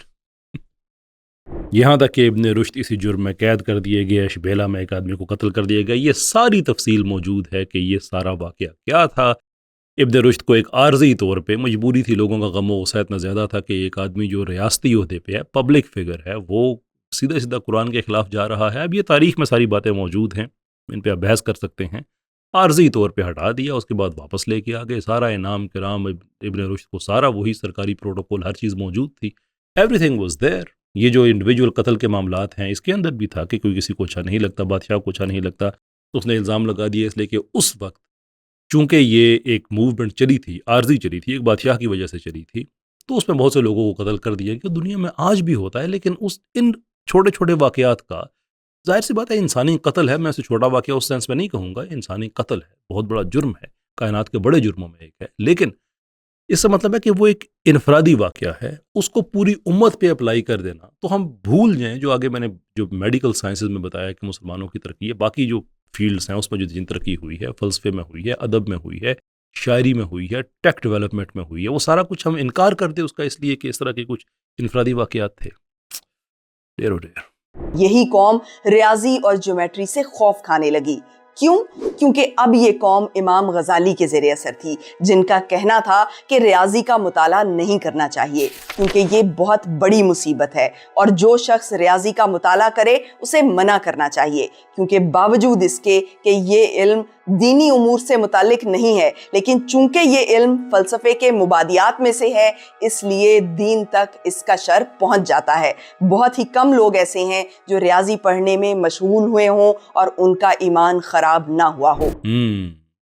یہاں تک کہ ابن رشد اسی جرم میں قید کر دیے گئے، اشبیلا میں ایک آدمی کو قتل کر دیا گیا. یہ ساری تفصیل موجود ہے کہ یہ سارا واقعہ کیا تھا. ابن رشد کو ایک عارضی طور پہ مجبوری تھی، لوگوں کا غم و غصہ اتنا زیادہ تھا کہ ایک آدمی جو ریاستی عہدے پہ ہے، پبلک فگر ہے، وہ سیدھا سیدھا قرآن کے خلاف جا رہا ہے. اب یہ تاریخ میں ساری باتیں موجود ہیں، ان پہ آپ بحث کر سکتے ہیں. عارضی طور پہ ہٹا دیا، اس کے بعد واپس لے کے آگے. سارا انعام کرام ابن رشد کو، سارا وہی سرکاری پروٹوکول، ہر چیز موجود تھی. Every thing was there. یہ جو انڈیویجول قتل کے معاملات ہیں، اس کے اندر بھی تھا کہ کوئی کسی کو اچھا نہیں لگتا، بادشاہ کو اچھا نہیں لگتا، تو اس نے الزام لگا دیا. اس لیے کہ اس وقت چونکہ یہ ایک موومنٹ چلی تھی، عارضی چلی تھی، ایک بادشاہ کی وجہ سے چلی تھی، تو اس میں بہت سے لوگوں کو قتل کر دیا. کہ دنیا میں آج بھی ہوتا ہے، لیکن ان چھوٹے چھوٹے واقعات کا ظاہر سی بات ہے انسانی قتل ہے. میں اسے چھوٹا واقعہ اس سینس میں نہیں کہوں گا، انسانی قتل ہے، بہت بڑا جرم ہے، کائنات کے بڑے جرموں میں ایک ہے. لیکن اس سے مطلب ہے کہ وہ ایک انفرادی واقعہ ہے، اس کو پوری امت پہ اپلائی کر دینا تو ہم بھول جائیں. جو آگے میں نے جو میڈیکل سائنسز میں بتایا کہ مسلمانوں کی ترقی ہے، باقی جو فیلڈز ہیں اس میں جو جن ترقی ہوئی ہے، فلسفے میں ہوئی ہے، ادب میں ہوئی ہے، شاعری میں ہوئی ہے، ٹیک ڈیولپمنٹ میں ہوئی ہے، وہ سارا کچھ ہم انکار کرتے اس کا اس لیے کہ اس طرح کے کچھ انفرادی واقعات تھے. ڈیر و ڈیر. یہی قوم ریاضی اور جیومیٹری سے خوف کھانے لگی. کیوں؟ کیونکہ اب یہ قوم امام غزالی کے زیر اثر تھی، جن کا کہنا تھا کہ ریاضی کا مطالعہ نہیں کرنا چاہیے کیونکہ یہ بہت بڑی مصیبت ہے، اور جو شخص ریاضی کا مطالعہ کرے اسے منع کرنا چاہیے، کیونکہ باوجود اس کے کہ یہ علم دینی امور سے متعلق نہیں ہے، لیکن چونکہ یہ علم فلسفے کے مبادیات میں سے ہے، اس لیے دین تک اس کا شر پہنچ جاتا ہے. بہت ہی کم لوگ ایسے ہیں جو ریاضی پڑھنے میں مشغول ہوئے ہوں اور ان کا ایمان خراب نہ ہوا ہو.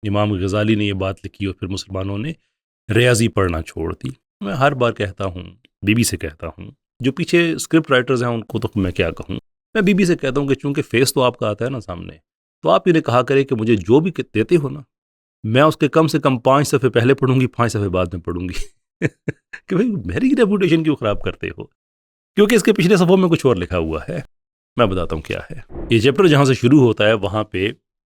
امام غزالی نے یہ بات لکھی اور پھر مسلمانوں نے ریاضی پڑھنا چھوڑ دی. میں ہر بار کہتا ہوں، بی سے کہتا ہوں، جو پیچھے اسکرپٹ رائٹرز ہیں ان کو تو میں کیا کہوں، میں بی سے کہتا ہوں کہ چونکہ فیس تو آپ کا آتا ہے نا سامنے، تو آپ انہیں کہا کرے کہ مجھے جو بھی دیتے ہو نا، میں اس کے کم سے کم 5 صفحے پہلے پڑھوں گی، 5 صفحے بعد میں پڑھوں گی. کہ بھائی میری ریپوٹیشن کیوں خراب کرتے ہو؟ کیونکہ اس کے پچھلے صفحوں میں کچھ اور لکھا ہوا ہے. میں بتاتا ہوں کیا ہے. یہ چیپٹر جہاں سے شروع ہوتا ہے وہاں پہ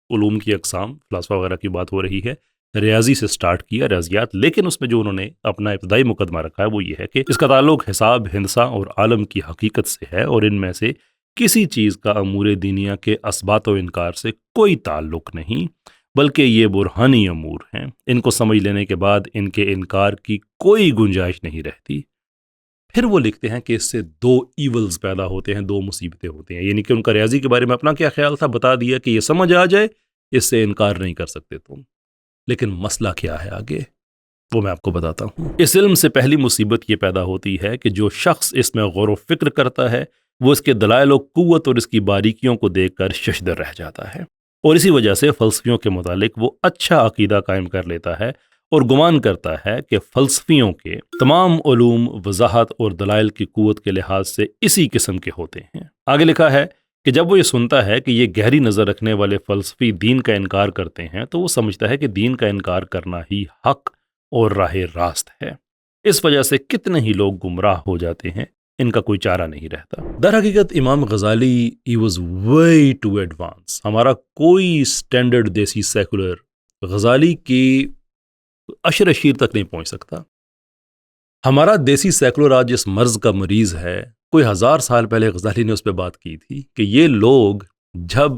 علوم کی اقسام، فلسفہ وغیرہ کی بات ہو رہی ہے. ریاضی سے سٹارٹ کیا، ریاضیات، لیکن اس میں جو انہوں نے اپنا ابتدائی مقدمہ رکھا ہے وہ یہ ہے کہ اس کا تعلق حساب، ہندسہ اور عالم کی حقیقت سے ہے، اور ان میں سے کسی چیز کا امور دینیا کے اثبات و انکار سے کوئی تعلق نہیں، بلکہ یہ برہانی امور ہیں. ان کو سمجھ لینے کے بعد ان کے انکار کی کوئی گنجائش نہیں رہتی. پھر وہ لکھتے ہیں کہ اس سے 2 ایولز پیدا ہوتے ہیں، 2 مصیبتیں ہوتی ہیں. یعنی کہ ان کا ریاضی کے بارے میں اپنا کیا خیال تھا بتا دیا کہ یہ سمجھ آ جائے، اس سے انکار نہیں کر سکتے تم. لیکن مسئلہ کیا ہے آگے، وہ میں آپ کو بتاتا ہوں. اس علم سے پہلی مصیبت یہ پیدا ہوتی ہے کہ جو شخص اس میں غور و فکر کرتا ہے وہ اس کے دلائل و قوت اور اس کی باریکیوں کو دیکھ کر ششدر رہ جاتا ہے، اور اسی وجہ سے فلسفیوں کے متعلق وہ اچھا عقیدہ قائم کر لیتا ہے اور گمان کرتا ہے کہ فلسفیوں کے تمام علوم وضاحت اور دلائل کی قوت کے لحاظ سے اسی قسم کے ہوتے ہیں. آگے لکھا ہے کہ جب وہ یہ سنتا ہے کہ یہ گہری نظر رکھنے والے فلسفی دین کا انکار کرتے ہیں تو وہ سمجھتا ہے کہ دین کا انکار کرنا ہی حق اور راہ راست ہے. اس وجہ سے کتنے ہی لوگ گمراہ ہو جاتے ہیں، ان کا کوئی چارہ نہیں رہتا۔ در حقیقت Imam Ghazali he was way too advance. ہمارا کوئی اسٹینڈرڈ دیسی سیکولر غزالی کی عشر اشیر تک نہیں پہنچ سکتا۔ ہمارا دیسی سیکولر آج اس مرض کا مریض ہے، کوئی 1000 سال پہلے غزالی نے اس پہ بات کی تھی کہ یہ لوگ جب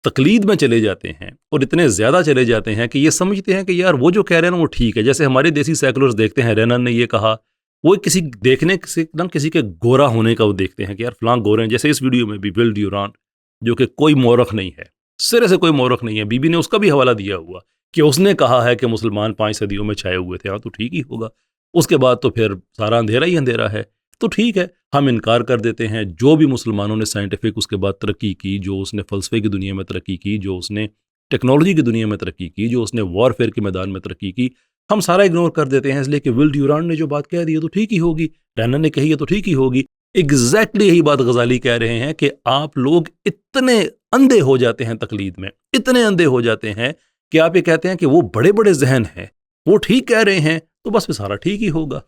تقلید میں چلے جاتے ہیں اور اتنے زیادہ چلے جاتے ہیں کہ یہ سمجھتے ہیں کہ یار وہ جو کہہ رہے ہیں نا وہ ٹھیک ہے۔ جیسے ہمارے دیسی سیکولرز دیکھتے ہیں، رینن نے یہ کہا، وہ کسی دیکھنے سے نہ کسی کے گورا ہونے کا وہ دیکھتے ہیں کہ یار فلاں گورے ہیں۔ جیسے اس ویڈیو میں بھی ول ڈیورانٹ جو کہ کوئی مورخ نہیں ہے، سرے سے کوئی مورخ نہیں ہے، بی بی نے اس کا بھی حوالہ دیا ہوا کہ اس نے کہا ہے کہ مسلمان 5 صدیوں میں چھائے ہوئے تھے، ہاں تو ٹھیک ہی ہوگا۔ اس کے بعد تو پھر سارا اندھیرا ہی اندھیرا ہے، تو ٹھیک ہے ہم انکار کر دیتے ہیں۔ جو بھی مسلمانوں نے سائنٹیفک اس کے بعد ترقی کی، جو اس نے فلسفے کی دنیا میں ترقی کی، جو اس نے ٹیکنالوجی کی دنیا میں ترقی کی، جو اس نے وار فیئر کے میدان میں ترقی کی، ہم سارا اگنور کر دیتے ہیں، اس لیے کہ ول ڈیورانٹ نے جو بات کہہ دی ہے تو ٹھیک ہی ہوگی، رینن نے کہی ہے تو ٹھیک ہی ہوگی۔ ایگزیکٹلی یہی بات غزالی کہہ رہے ہیں کہ آپ لوگ اتنے اندھے ہو جاتے ہیں تقلید میں، اتنے اندھے ہو جاتے ہیں کہ آپ یہ کہتے ہیں کہ وہ بڑے بڑے ذہن ہیں، وہ ٹھیک کہہ رہے ہیں تو بس پھر سارا ٹھیک ہی ہوگا۔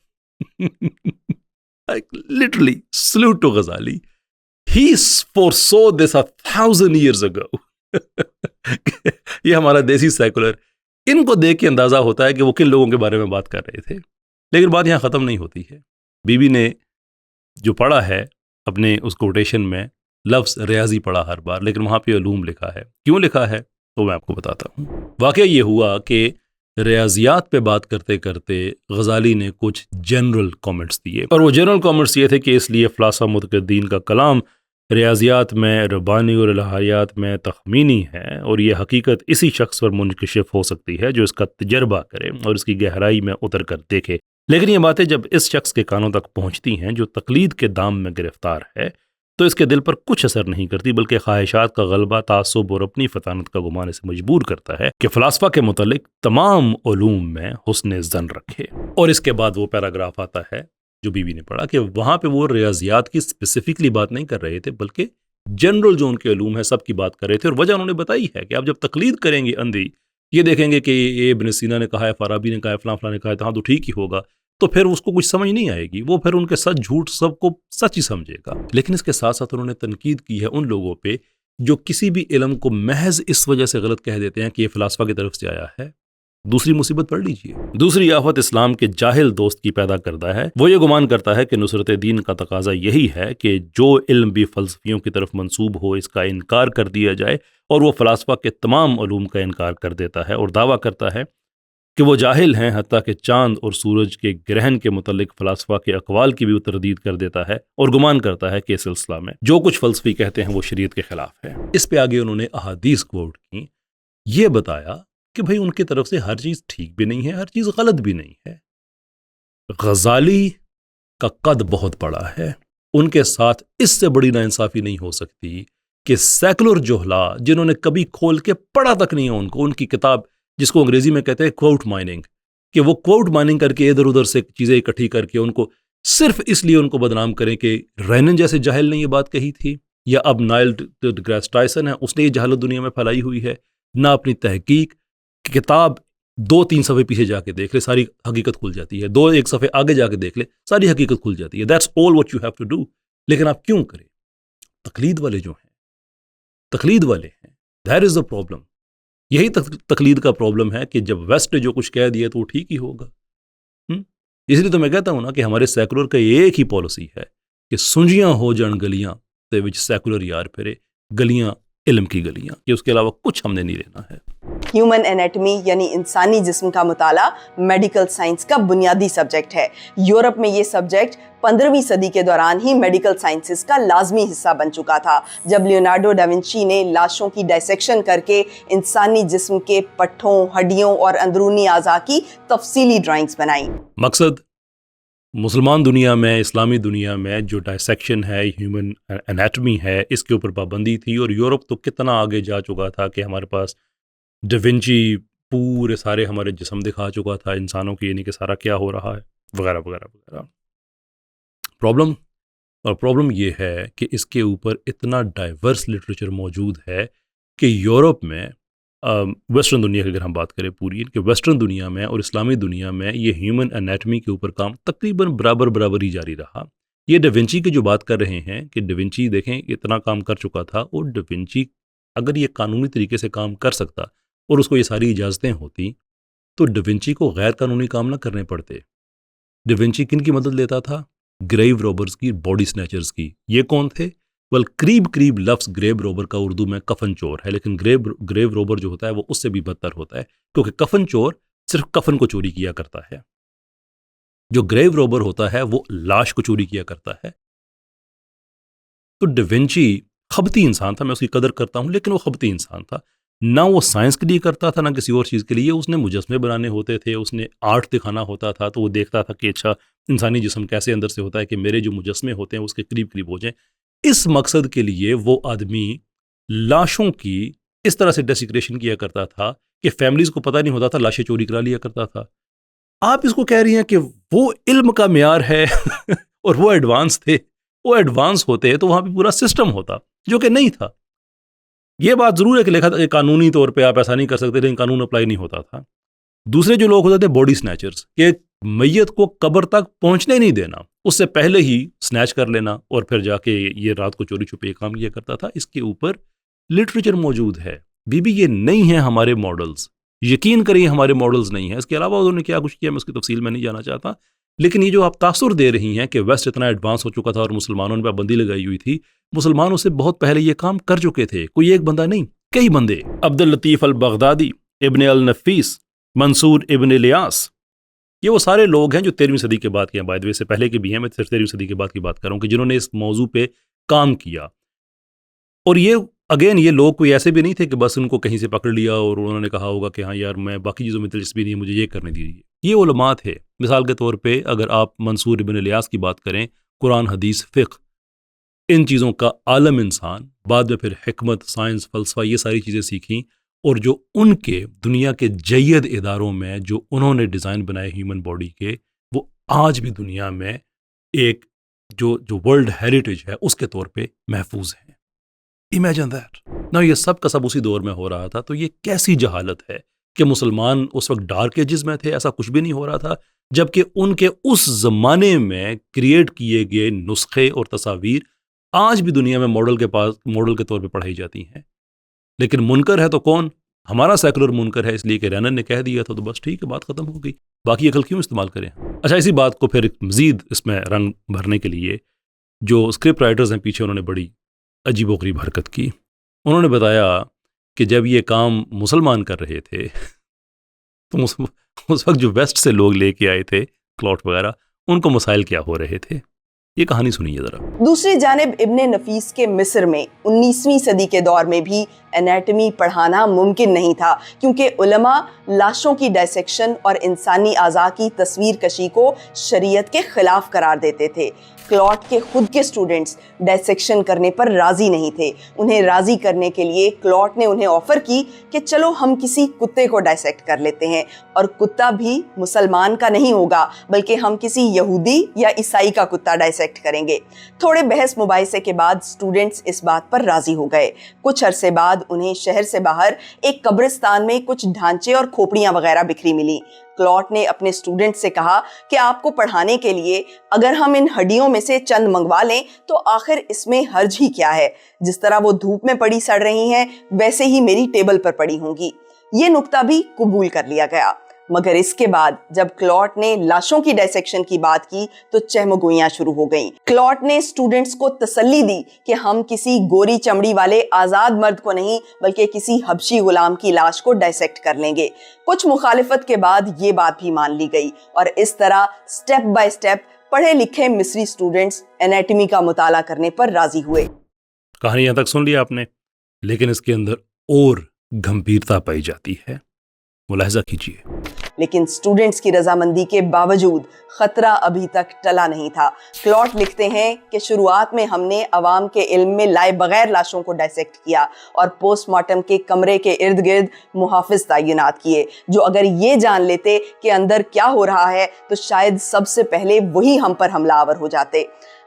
Literally, salute to Ghazali. He foresaw this 1000 years ago. یہ ہمارا دیسی سیکولر، ان کو دیکھ کے اندازہ ہوتا ہے کہ وہ کن لوگوں کے بارے میں بات کر رہے تھے، لیکن بات یہاں ختم نہیں ہوتی ہے۔ بی بی نے جو پڑھا ہے اپنے اس کوٹیشن میں لفظ ریاضی پڑھا ہر بار، لیکن وہاں پہ علوم لکھا ہے۔ کیوں لکھا ہے تو میں آپ کو بتاتا ہوں۔ واقعہ یہ ہوا کہ ریاضیات پہ بات کرتے کرتے غزالی نے کچھ جنرل کامنٹس دیے، اور وہ جنرل کامنٹس یہ تھے کہ اس لیے فلاسفہ متقدین کا کلام ریاضیات میں ربانی اور الہیات میں تخمینی ہے، اور یہ حقیقت اسی شخص پر منکشف ہو سکتی ہے جو اس کا تجربہ کرے اور اس کی گہرائی میں اتر کر دیکھے۔ لیکن یہ باتیں جب اس شخص کے کانوں تک پہنچتی ہیں جو تقلید کے دام میں گرفتار ہے تو اس کے دل پر کچھ اثر نہیں کرتی، بلکہ خواہشات کا غلبہ، تعصب اور اپنی فطانت کا گمان اسے مجبور کرتا ہے کہ فلاسفہ کے متعلق تمام علوم میں حسن ظن رکھے۔ اور اس کے بعد وہ پیراگراف آتا ہے جو بی بی نے پڑھا کہ وہاں پہ وہ ریاضیات کی اسپیسیفکلی بات نہیں کر رہے تھے، بلکہ جنرل جو ان کے علوم ہے سب کی بات کر رہے تھے، اور وجہ انہوں نے بتائی ہے کہ آپ جب تقلید کریں گے اندھی، یہ دیکھیں گے کہ یہ ابن سینا نے کہا ہے، فارابی نے کہا ہے، فلاں فلاں نے کہا ہے، ہاں تو ٹھیک ہی ہوگا، تو پھر اس کو کچھ سمجھ نہیں آئے گی، وہ پھر ان کے سچ جھوٹ سب کو سچ ہی سمجھے گا۔ لیکن اس کے ساتھ ساتھ انہوں نے تنقید کی ہے ان لوگوں پہ جو کسی بھی علم کو محض اس وجہ سے غلط کہہ دیتے ہیں کہ یہ فلاسفہ کی طرف سے آیا ہے۔ دوسری مصیبت پڑھ لیجئے، دوسری آفت اسلام کے جاہل دوست کی پیدا کردہ ہے۔ وہ یہ گمان کرتا ہے کہ نصرت دین کا تقاضا یہی ہے کہ جو علم بھی فلسفیوں کی طرف منسوب ہو اس کا انکار کر دیا جائے، اور وہ فلاسفہ کے تمام علوم کا انکار کر دیتا ہے اور دعویٰ کرتا ہے کہ وہ جاہل ہیں، حتیٰ کہ چاند اور سورج کے گرہن کے متعلق فلاسفہ کے اقوال کی بھی وہ تردید کر دیتا ہے، اور گمان کرتا ہے کہ اس سلسلہ میں جو کچھ فلسفی کہتے ہیں وہ شریعت کے خلاف ہے۔ اس پہ آگے انہوں نے احادیث کوٹ کی، یہ بتایا کہ بھئی ان کی طرف سے ہر چیز ٹھیک بھی نہیں ہے، ہر چیز غلط بھی نہیں ہے۔ غزالی کا قد بہت بڑا ہے، ان کے ساتھ اس سے بڑی ناانصافی نہیں ہو سکتی کہ سیکولر جہلا جنہوں نے کبھی کھول کے پڑھا تک نہیں ہے ان کی کتاب جس کو انگریزی میں کہتے ہیں کوٹ مائننگ، کہ وہ کوٹ مائننگ کر کے ادھر ادھر سے چیزیں اکٹھی کر کے ان کو صرف اس لیے ان کو بدنام کریں کہ رینن جیسے جاہل نے یہ بات کہی تھی، یا اب نائل ڈیگریس ٹائسن ہے اس نے یہ جہالت دنیا میں پھیلائی ہوئی ہے، نہ اپنی تحقیق کتاب 2-3 صفحے پیچھے جا کے دیکھ لے ساری حقیقت کھل جاتی ہے، 2-1 صفحے آگے جا کے دیکھ لے ساری حقیقت کھل جاتی ہے۔ That's all what you have to do. لیکن آپ کیوں کریں؟ تقلید والے جو ہیں، تقلید والے ہیں، دیٹ از دا پرابلم۔ یہی تقلید کا پرابلم ہے کہ جب ویسٹ نے جو کچھ کہہ دیا تو وہ ٹھیک ہی ہوگا۔ اس لیے تو میں کہتا ہوں نا کہ ہمارے سیکولر کا ایک ہی پالیسی ہے کہ سنجیاں ہو جان گلیاں تے وچ سیکولر یار پھرے، گلیاں علم کی گلیاں، کہ اس کے علاوہ کچھ ہم نے نہیں لینا ہے۔ ہیومن انیٹمی یعنی انسانی جسم کا مطالعہ میڈیکل سائنس کا بنیادی سبجیکٹ ہے۔ یورپ میں یہ سبجیکٹ 15ویں صدی کے دوران ہی میڈیکل سائنسز کا لازمی حصہ بن چکا تھا، جب لیونارڈو ڈا ونچی نے لاشوں کی ڈائسیکشن کر کے انسانی جسم کے پٹھوں، ہڈیوں اور اندرونی اعضاء کی تفصیلی ڈرائنگز بنائی۔ مقصد مسلمان دنیا میں، اسلامی دنیا میں جو ڈائسیکشن ہے، ہیومن انیٹمی ہے، اس کے اوپر پابندی تھی، اور یورپ تو کتنا آگے جا چکا تھا کہ ہمارے پاس ڈاونچی پورے سارے ہمارے جسم دکھا چکا تھا انسانوں کی، یعنی کہ سارا کیا ہو رہا ہے وغیرہ وغیرہ وغیرہ۔ پرابلم یہ ہے کہ اس کے اوپر اتنا ڈائیورس لٹریچر موجود ہے کہ یورپ میں ویسٹرن دنیا کی اگر ہم بات کریں پوری، کہ ویسٹرن دنیا میں اور اسلامی دنیا میں یہ ہیومن انیٹمی کے اوپر کام تقریباً برابر ہی جاری رہا. یہ ڈیونچی کی جو بات کر رہے ہیں کہ ڈیونچی دیکھیں اتنا کام کر چکا تھا، اور ڈیونچی اگر یہ قانونی طریقے سے کام کر سکتا اور اس کو یہ ساری اجازتیں ہوتی تو ڈیونچی کو غیر قانونی کام نہ کرنے پڑتے. ڈیونچی کن کی مدد لیتا تھا؟ گریو روبرز کی، باڈی سنیچرز کی. یہ کون تھے؟ قریب لفظ گریو روبر کا اردو میں کفن چور ہے، لیکن گریو روبر جو ہوتا ہے وہ اس سے بھی بدتر ہوتا ہے، کیونکہ کفن چور صرف کفن کو چوری کیا کرتا ہے، جو گریو روبر ہوتا ہے وہ لاش کو چوری کیا کرتا ہے. تو ڈیونچی خبتی انسان تھا، میں اس کی قدر کرتا ہوں، لیکن وہ خبتی انسان تھا. نہ وہ سائنس کے لیے کرتا تھا، نہ کسی اور چیز کے لیے. اس نے مجسمے بنانے ہوتے تھے، اس نے آرٹ دکھانا ہوتا تھا، تو وہ دیکھتا تھا کہ اچھا انسانی جسم کیسے اندر سے ہوتا ہے کہ میرے جو مجسمے ہوتے ہیں اس کے قریب ہو جائیں. اس مقصد کے لیے وہ آدمی لاشوں کی اس طرح سے ڈیسیکریشن کیا کرتا تھا کہ فیملیز کو پتہ نہیں ہوتا تھا، لاشیں چوری کرا لیا کرتا تھا. آپ اس کو کہہ رہی ہیں کہ وہ علم کا معیار ہے اور وہ ایڈوانس تھے. وہ ایڈوانس ہوتے تو وہاں پہ پورا سسٹم ہوتا، جو کہ نہیں تھا. یہ بات ضرور ہے کہ لکھا تھا کہ قانونی طور پہ آپ ایسا نہیں کر سکتے، لیکن قانون اپلائی نہیں ہوتا تھا. دوسرے جو لوگ ہوتے تھے باڈی سنیچرز، کہ میت کو قبر تک پہنچنے نہیں دینا، اس سے پہلے ہی سنیچ کر لینا اور پھر جا کے یہ رات کو چوری چھپے کام کیا کرتا تھا. اس کے اوپر لٹریچر موجود ہے. یہ نہیں ہیں ہمارے ماڈلز، یقین کریے ہمارے ماڈلز نہیں ہیں. اس کے علاوہ انہوں نے کیا کچھ کیا میں اس کی تفصیل میں نہیں جانا چاہتا، لیکن یہ جو آپ تاثر دے رہی ہیں کہ ویسٹ اتنا ایڈوانس ہو چکا تھا اور مسلمانوں نے پابندی لگائی ہوئی تھی، مسلمان اس سے بہت پہلے یہ کام کر چکے تھے. کوئی ایک بندہ نہیں، کئی بندے. عبداللطیف البغدادی، ابن النفیس، منصور ابن الیاس، یہ وہ سارے لوگ ہیں جو 13ویں صدی کے بعد کے ہیں. بائی دی وے سے پہلے کے بھی ہیں، میں صرف 13ویں صدی کے بعد کی بات کر رہا ہوں، کہ جنہوں نے اس موضوع پہ کام کیا. اور یہ اگین یہ لوگ کوئی ایسے بھی نہیں تھے کہ بس ان کو کہیں سے پکڑ لیا اور انہوں نے کہا ہوگا کہ ہاں یار میں باقی چیزوں میں دلچسپی نہیں، مجھے یہ کرنے دیجیے. یہ علماء تھے. مثال کے طور پہ اگر آپ منصور ابن الیاس کی بات کریں، قرآن حدیث فقہ ان چیزوں کا عالم انسان، بعد میں پھر حکمت، سائنس، فلسفہ، یہ ساری چیزیں سیکھیں. اور جو ان کے دنیا کے جید اداروں میں جو انہوں نے ڈیزائن بنائے ہیومن باڈی کے، وہ آج بھی دنیا میں ایک جو ورلڈ ہیریٹیج ہے اس کے طور پہ محفوظ ہیں. Imagine that. نا یہ سب کا سب اسی دور میں ہو رہا تھا. تو یہ کیسی جہالت ہے کہ مسلمان اس وقت ڈارک ایجز میں تھے، ایسا کچھ بھی نہیں ہو رہا تھا، جبکہ ان کے اس زمانے میں کریٹ کیے گئے نسخے اور تصاویر آج بھی دنیا میں ماڈل کے طور پہ پڑھائی جاتی ہیں. لیکن منکر ہے تو کون؟ ہمارا سیکولر منکر ہے، اس لیے کہ رینن نے کہہ دیا تھا تو بس ٹھیک ہے، بات ختم ہو گئی. باقی عقل کیوں استعمال کریں؟ اچھا، اسی بات کو پھر مزید اس میں رنگ بھرنے کے لیے جو اسکرپٹ رائٹرز ہیں پیچھے، انہوں نے بڑی عجیب و غریب حرکت کی. انہوں نے بتایا کہ جب یہ کام مسلمان کر رہے تھے تو اس وقت جو ویسٹ سے لوگ لے کے آئے تھے کلاٹ وغیرہ، ان کو مسائل کیا ہو رہے تھے. یہ کہانی سنیے ذرا. دوسری جانب ابن نفیس کے مصر میں 19ویں صدی کے دور میں بھی انیٹمی پڑھانا ممکن نہیں تھا، کیونکہ علماء لاشوں کی ڈائسیکشن اور انسانی اعضاء کی تصویر کشی کو شریعت کے خلاف قرار دیتے تھے. کلاٹ کے خود کے سٹوڈنٹس ڈائسیکشن کرنے پر راضی نہیں تھے. انہیں راضی کرنے کے لیے کلاٹ نے انہیں آفر کی کہ چلو ہم کسی کتے کو ڈائسیکٹ کر لیتے ہیں، اور کتا بھی مسلمان کا نہیں ہوگا بلکہ ہم کسی یہودی یا عیسائی کا کتا ڈائسیکٹ کریں گے. تھوڑے بحث مباحثے کے بعد سٹوڈنٹس اس بات پر راضی ہو گئے. کچھ عرصے بعد انہیں شہر سے باہر ایک قبرستان میں کچھ ڈھانچے اور کھوپڑیاں وغیرہ بکھری ملی. کلاٹ نے اپنے سٹوڈنٹ سے کہا کہ آپ کو پڑھانے کے لیے اگر ہم ان ہڈیوں میں سے چند منگوا لیں تو آخر اس میں حرج ہی کیا ہے؟ جس طرح وہ دھوپ میں پڑی سڑ رہی ہیں ویسے ہی میری ٹیبل پر پڑی ہوں گی. یہ نکتہ بھی قبول کر لیا گیا. مگر اس کے بعد جب کلاٹ نے لاشوں کی ڈائسیکشن کی بات کی تو چہمگوئیاں شروع ہو گئیں. کلاٹ نے سٹوڈنٹس کو تسلی دی کہ ہم کسی گوری چمڑی والے آزاد مرد کو نہیں بلکہ کسی حبشی غلام کی لاش کو ڈائسیکٹ کر لیں گے. کچھ مخالفت کے بعد یہ بات بھی مان لی گئی، اور اس طرح سٹیپ بائی سٹیپ پڑھے لکھے مصری سٹوڈنٹس انیٹمی کا مطالعہ کرنے پر راضی ہوئے. کہانی یہاں تک سن لیا آپ نے، لیکن اس کے اندر اور گمبھیرتا پائی جاتی ہے. ملاحظہ کیجیے. لیکن سٹوڈنٹس کی رضامندی کے باوجود خطرہ ابھی تک ٹلا نہیں تھا. کلاٹ لکھتے ہیں کہ شروعات میں ہم نے عوام کے علم میں لائے بغیر لاشوں کو ڈائسیکٹ کیا اور پوسٹ مارٹم کے کمرے کے ارد گرد محافظ تعینات کیے، جو اگر یہ جان لیتے کہ اندر کیا ہو رہا ہے تو شاید سب سے پہلے وہی ہم پر حملہ آور ہو جاتے.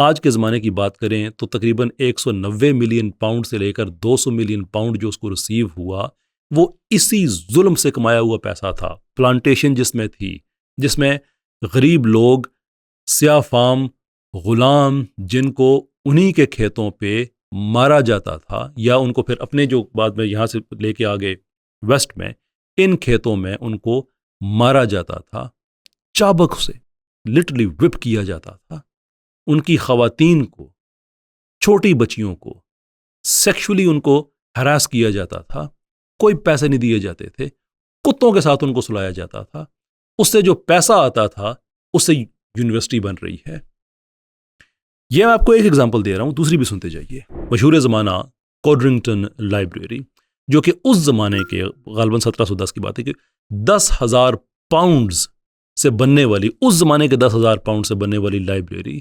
آج کے زمانے کی بات کریں تو تقریباً 190 ملین پاؤنڈ سے لے کر 200 ملین پاؤنڈ جو اس کو ریسیو ہوا وہ اسی ظلم سے کمایا ہوا پیسہ تھا. پلانٹیشن جس میں تھی، جس میں غریب لوگ، سیاہ فام، غلام، جن کو انہی کے کھیتوں پہ مارا جاتا تھا یا ان کو پھر اپنے جو بعد میں یہاں سے لے کے آگے ویسٹ میں ان کھیتوں میں ان کو مارا جاتا تھا، چابک سے لٹرلی وپ کیا جاتا تھا. ان کی خواتین کو، چھوٹی بچیوں کو سیکشولی ان کو ہراس کیا جاتا تھا، کوئی پیسے نہیں دیے جاتے تھے، کتوں کے ساتھ ان کو سلایا جاتا تھا. اس سے جو پیسہ آتا تھا اس سے یونیورسٹی بن رہی ہے. یہ میں آپ کو ایک ایگزامپل دے رہا ہوں، دوسری بھی سنتے جائیے. مشہور زمانہ کوڈرنگٹن لائبریری، جو کہ اس زمانے کے غالباً 1710 کی بات ہے کہ 10,000 پاؤنڈز سے بننے والی، اس زمانے کے 10,000 پاؤنڈ سے بننے والی لائبریری،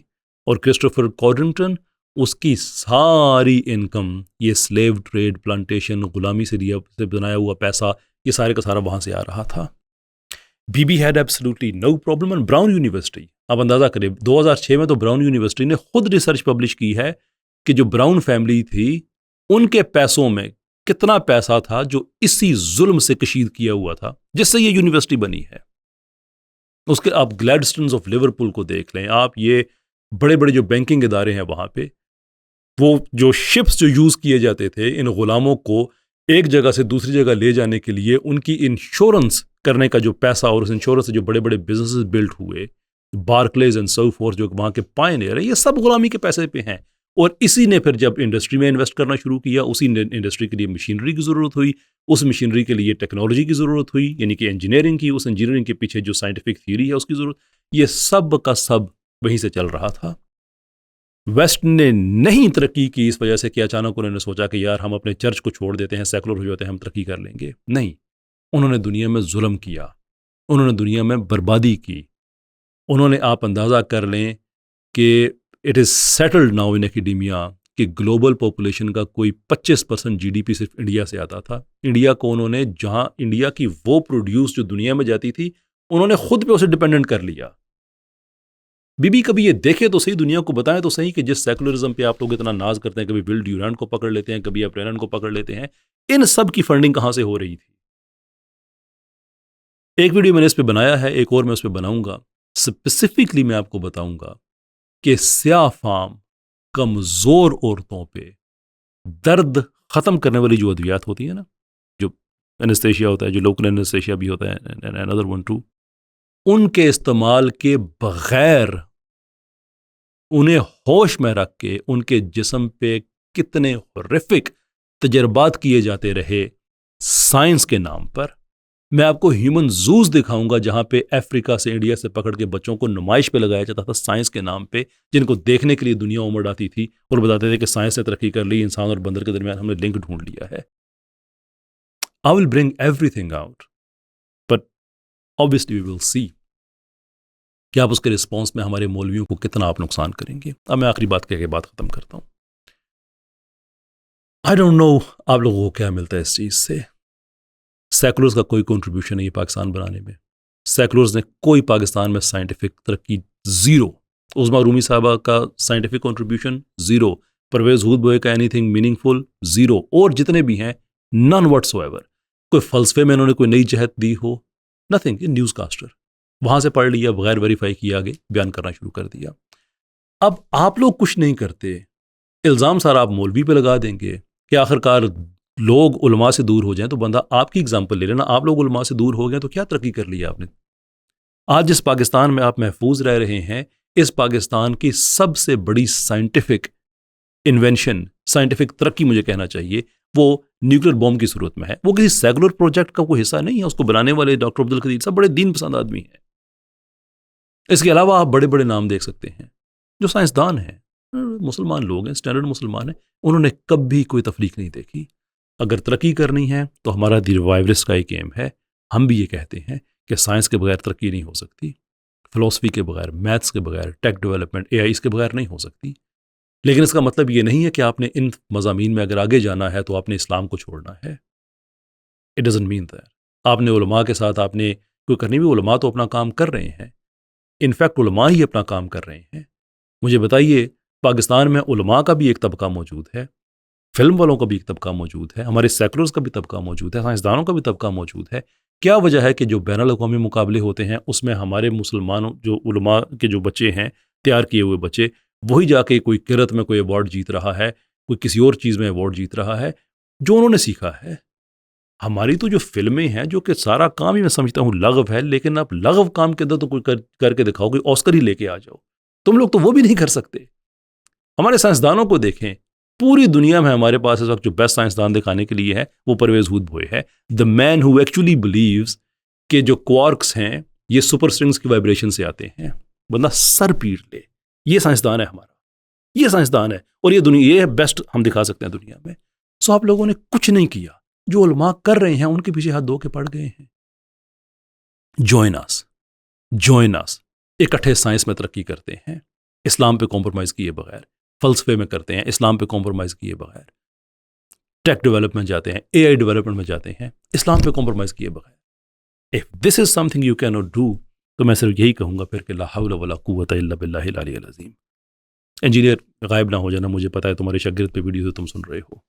اور کرسٹوفر کوڈرنگٹن اس کی ساری انکم یہ سلیو ٹریڈ، پلانٹیشن، غلامی سے بنایا ہوا پیسہ، یہ سارے کا سارا وہاں سے آ رہا تھا. He had absolutely no problem. And Brown University, آپ اندازہ کریں 2006 میں تو براؤن یونیورسٹی نے خود ریسرچ پبلش کی ہے کہ جو براؤن فیملی تھی ان کے پیسوں میں کتنا پیسہ تھا جو اسی ظلم سے کشید کیا ہوا تھا جس سے یہ یونیورسٹی بنی ہے. اس کے آپ گلیڈسٹونز آف لیورپول کو دیکھ لیں، آپ یہ بڑے بڑے جو بینکنگ ادارے ہیں وہاں پہ، وہ جو شپس جو یوز کیے جاتے تھے ان غلاموں کو ایک جگہ سے دوسری جگہ لے جانے کے لیے، ان کی انشورنس کرنے کا جو پیسہ، اور اس انشورنس سے جو بڑے بڑے بزنسز بلڈ ہوئے، بارکلیز اینڈ سو فورتھ جو وہاں کے پائنیئر ہیں، یہ سب غلامی کے پیسے پہ ہیں. اور اسی نے پھر جب انڈسٹری میں انویسٹ کرنا شروع کیا، اسی انڈسٹری کے لیے مشینری کی ضرورت ہوئی، اس مشینری کے لیے ٹیکنالوجی کی ضرورت ہوئی، یعنی کہ انجینئرنگ کی، اس انجینئرنگ کے پیچھے جو سائنٹیفک تھیوری ہے اس کی ضرورت، یہ سب کا سب وہیں سے چل رہا تھا. ویسٹ نے نہیں ترقی کی اس وجہ سے کہ اچانک انہوں نے سوچا کہ یار ہم اپنے چرچ کو چھوڑ دیتے ہیں، سیکولر ہو جاتے ہیں، ہم ترقی کر لیں گے. نہیں، انہوں نے دنیا میں ظلم کیا، انہوں نے دنیا میں بربادی کی. انہوں نے، آپ اندازہ کر لیں کہ it is settled now in academia کہ گلوبل پاپولیشن کا کوئی 25% جی ڈی پی صرف انڈیا سے آتا تھا. انڈیا کو انہوں نے، جہاں انڈیا کی وہ پروڈیوس جو دنیا میں جاتی تھی، انہوں نے خود پہ اسے ڈیپینڈنٹ کر لیا. بی کبھی یہ دیکھے تو صحیح، دنیا کو بتائیں تو صحیح کہ جس سیکولرزم پہ آپ لوگ اتنا ناز کرتے ہیں، کبھی ول ڈیورینٹ کو پکڑ لیتے ہیں، کبھی اپرینن کو پکڑ لیتے ہیں، ان سب کی فنڈنگ کہاں سے ہو رہی تھی. ایک ویڈیو میں نے اس پہ بنایا ہے، ایک اور میں اس پہ بناؤں گا. اسپیسیفکلی میں آپ کو بتاؤں گا کہ سیاہ فام کمزور عورتوں پہ درد ختم کرنے والی جو ادویات ہوتی ہیں نا، جو انستیشیا ہوتا ہے، جو لوکل انستیشیا بھی ہوتا ہے، another one too، ان کے استعمال کے بغیر انہیں ہوش میں رکھ کے ان کے جسم پہ کتنے ہورفک تجربات کیے جاتے رہے سائنس کے نام پر. میں آپ کو ہیومن زوز دکھاؤں گا جہاں پہ افریقہ سے، انڈیا سے پکڑ کے بچوں کو نمائش پہ لگایا جاتا تھا سائنس کے نام پہ، جن کو دیکھنے کے لیے دنیا امڑ آتی تھی اور بتاتے تھے کہ سائنس نے ترقی کر لی، انسان اور بندر کے درمیان ہم نے لنک ڈھونڈ لیا ہے. I will bring everything out, but obviously we will see کہ آپ اس کے رسپانس میں ہمارے مولویوں کو کتنا آپ نقصان کریں گے. اب میں آخری بات کہہ کے بات ختم کرتا ہوں. I don't know آپ لوگوں کو کیا ملتا ہے اس چیز سے. سیکولرز کا کوئی کنٹریبیوشن نہیں ہے پاکستان بنانے میں. سیکولرز نے کوئی پاکستان میں سائنٹیفک ترقی زیرو. عظمیٰ رومی صاحبہ کا سائنٹیفک کنٹریبیوشن زیرو. پرویز ہود بوئے کا اینی تھنگ میننگ فل زیرو. اور جتنے بھی ہیں نن وٹس ایور. کوئی فلسفے میں انہوں نے کوئی نئی جہت دی ہو، نتھنگ. نیوز کاسٹر وہاں سے پڑھ لیا، بغیر ویریفائی کیے آگے بیان کرنا شروع کر دیا. اب آپ لوگ کچھ نہیں کرتے، الزام سارا آپ مولوی پہ لگا دیں گے کہ آخرکار لوگ علماء سے دور ہو جائیں. تو بندہ آپ کی اگزامپل لے لینا، آپ لوگ علماء سے دور ہو گئے تو کیا ترقی کر لی آپ نے. آج جس پاکستان میں آپ محفوظ رہ رہے ہیں، اس پاکستان کی سب سے بڑی سائنٹیفک انوینشن، سائنٹیفک ترقی مجھے کہنا چاہیے، وہ نیوکلیر بوم کی صورت میں ہے. وہ کسی سیکولر پروجیکٹ کا کوئی حصہ نہیں ہے. اس کو بنانے والے ڈاکٹر عبدالقدیر صاحب بڑے دین پسند آدمی ہیں. اس کے علاوہ آپ بڑے بڑے نام دیکھ سکتے ہیں جو سائنسدان ہیں، مسلمان لوگ ہیں، اسٹینڈرڈ مسلمان ہیں، انہوں نے کبھی کوئی تفریق نہیں دیکھی. اگر ترقی کرنی ہے تو ہمارا دی ریوائورسٹ کا ایک ایم ہے. ہم بھی یہ کہتے ہیں کہ سائنس کے بغیر ترقی نہیں ہو سکتی، فلسفی کے بغیر، میتھس کے بغیر، ٹیک ڈیولپمنٹ، اے آئی اس کے بغیر نہیں ہو سکتی. لیکن اس کا مطلب یہ نہیں ہے کہ آپ نے ان مضامین میں اگر آگے جانا ہے تو آپ نے اسلام کو چھوڑنا ہے. It doesn't mean that. آپ نے علماء کے ساتھ آپ نے کوئی کرنی بھی، علماء تو اپنا کام کر رہے ہیں. انفیکٹ علماء ہی اپنا کام کر رہے ہیں. مجھے بتائیے پاکستان میں علماء کا بھی ایک طبقہ موجود ہے، فلم والوں کا بھی ایک طبقہ موجود ہے، ہمارے سیکولرز کا بھی طبقہ موجود ہے، سائنسدانوں کا بھی طبقہ موجود ہے. کیا وجہ ہے کہ جو بین الاقوامی مقابلے ہوتے ہیں اس میں ہمارے مسلمانوں جو علماء کے جو بچے ہیں، تیار کیے ہوئے بچے، وہی جا کے کوئی قرأت میں کوئی ایوارڈ جیت رہا ہے، کوئی کسی اور چیز میں ایوارڈ جیت رہا ہے جو انہوں نے سیکھا ہے. ہماری تو جو فلمیں ہیں، جو کہ سارا کام ہی میں سمجھتا ہوں لغو ہے، لیکن آپ لغو کام کے اندر تو کوئی کر کے دکھاؤ، کوئی آسکر ہی لے کے آ جاؤ. تم لوگ تو وہ بھی نہیں کر سکتے. ہمارے سائنسدانوں کو دیکھیں، پوری دنیا میں ہمارے پاس اس وقت جو بیسٹ سائنسدان دکھانے کے لیے ہے وہ پرویز ہود بھوئے ہے. دا مین ہو ایکچولی بلیوز کہ جو کوارکس ہیں یہ سپر سٹرنگس کی وائبریشن سے آتے ہیں. بندہ سر پیٹ لے، یہ سائنسدان ہے ہمارا، یہ سائنسدان ہے، اور یہ دنیا، یہ بیسٹ ہم دکھا سکتے ہیں دنیا میں. سو آپ لوگوں نے کچھ نہیں کیا. جو علماء کر رہے ہیں ان کے پیچھے ہاتھ دھو کے پڑ گئے ہیں. جوائن اس اکٹھے سائنس میں ترقی کرتے ہیں، اسلام پہ کمپرومائز کیے بغیر، فلسفے میں کرتے ہیں، اسلام پہ کمپرومائز کیے بغیر، ٹیک ڈیولپمنٹ جاتے ہیں، اے آئی ڈیولپمنٹ میں جاتے ہیں، اسلام پہ کمپرومائز کیے بغیر. If this is something you cannot do, تو میں صرف یہی کہوں گا پھر کہ لا حول ولا قوت الا باللہ العلی العظیم. انجینئر غائب نہ ہو جانا، مجھے پتا ہے تمہارے شاگرد پہ ویڈیو سے تم سن رہے ہو.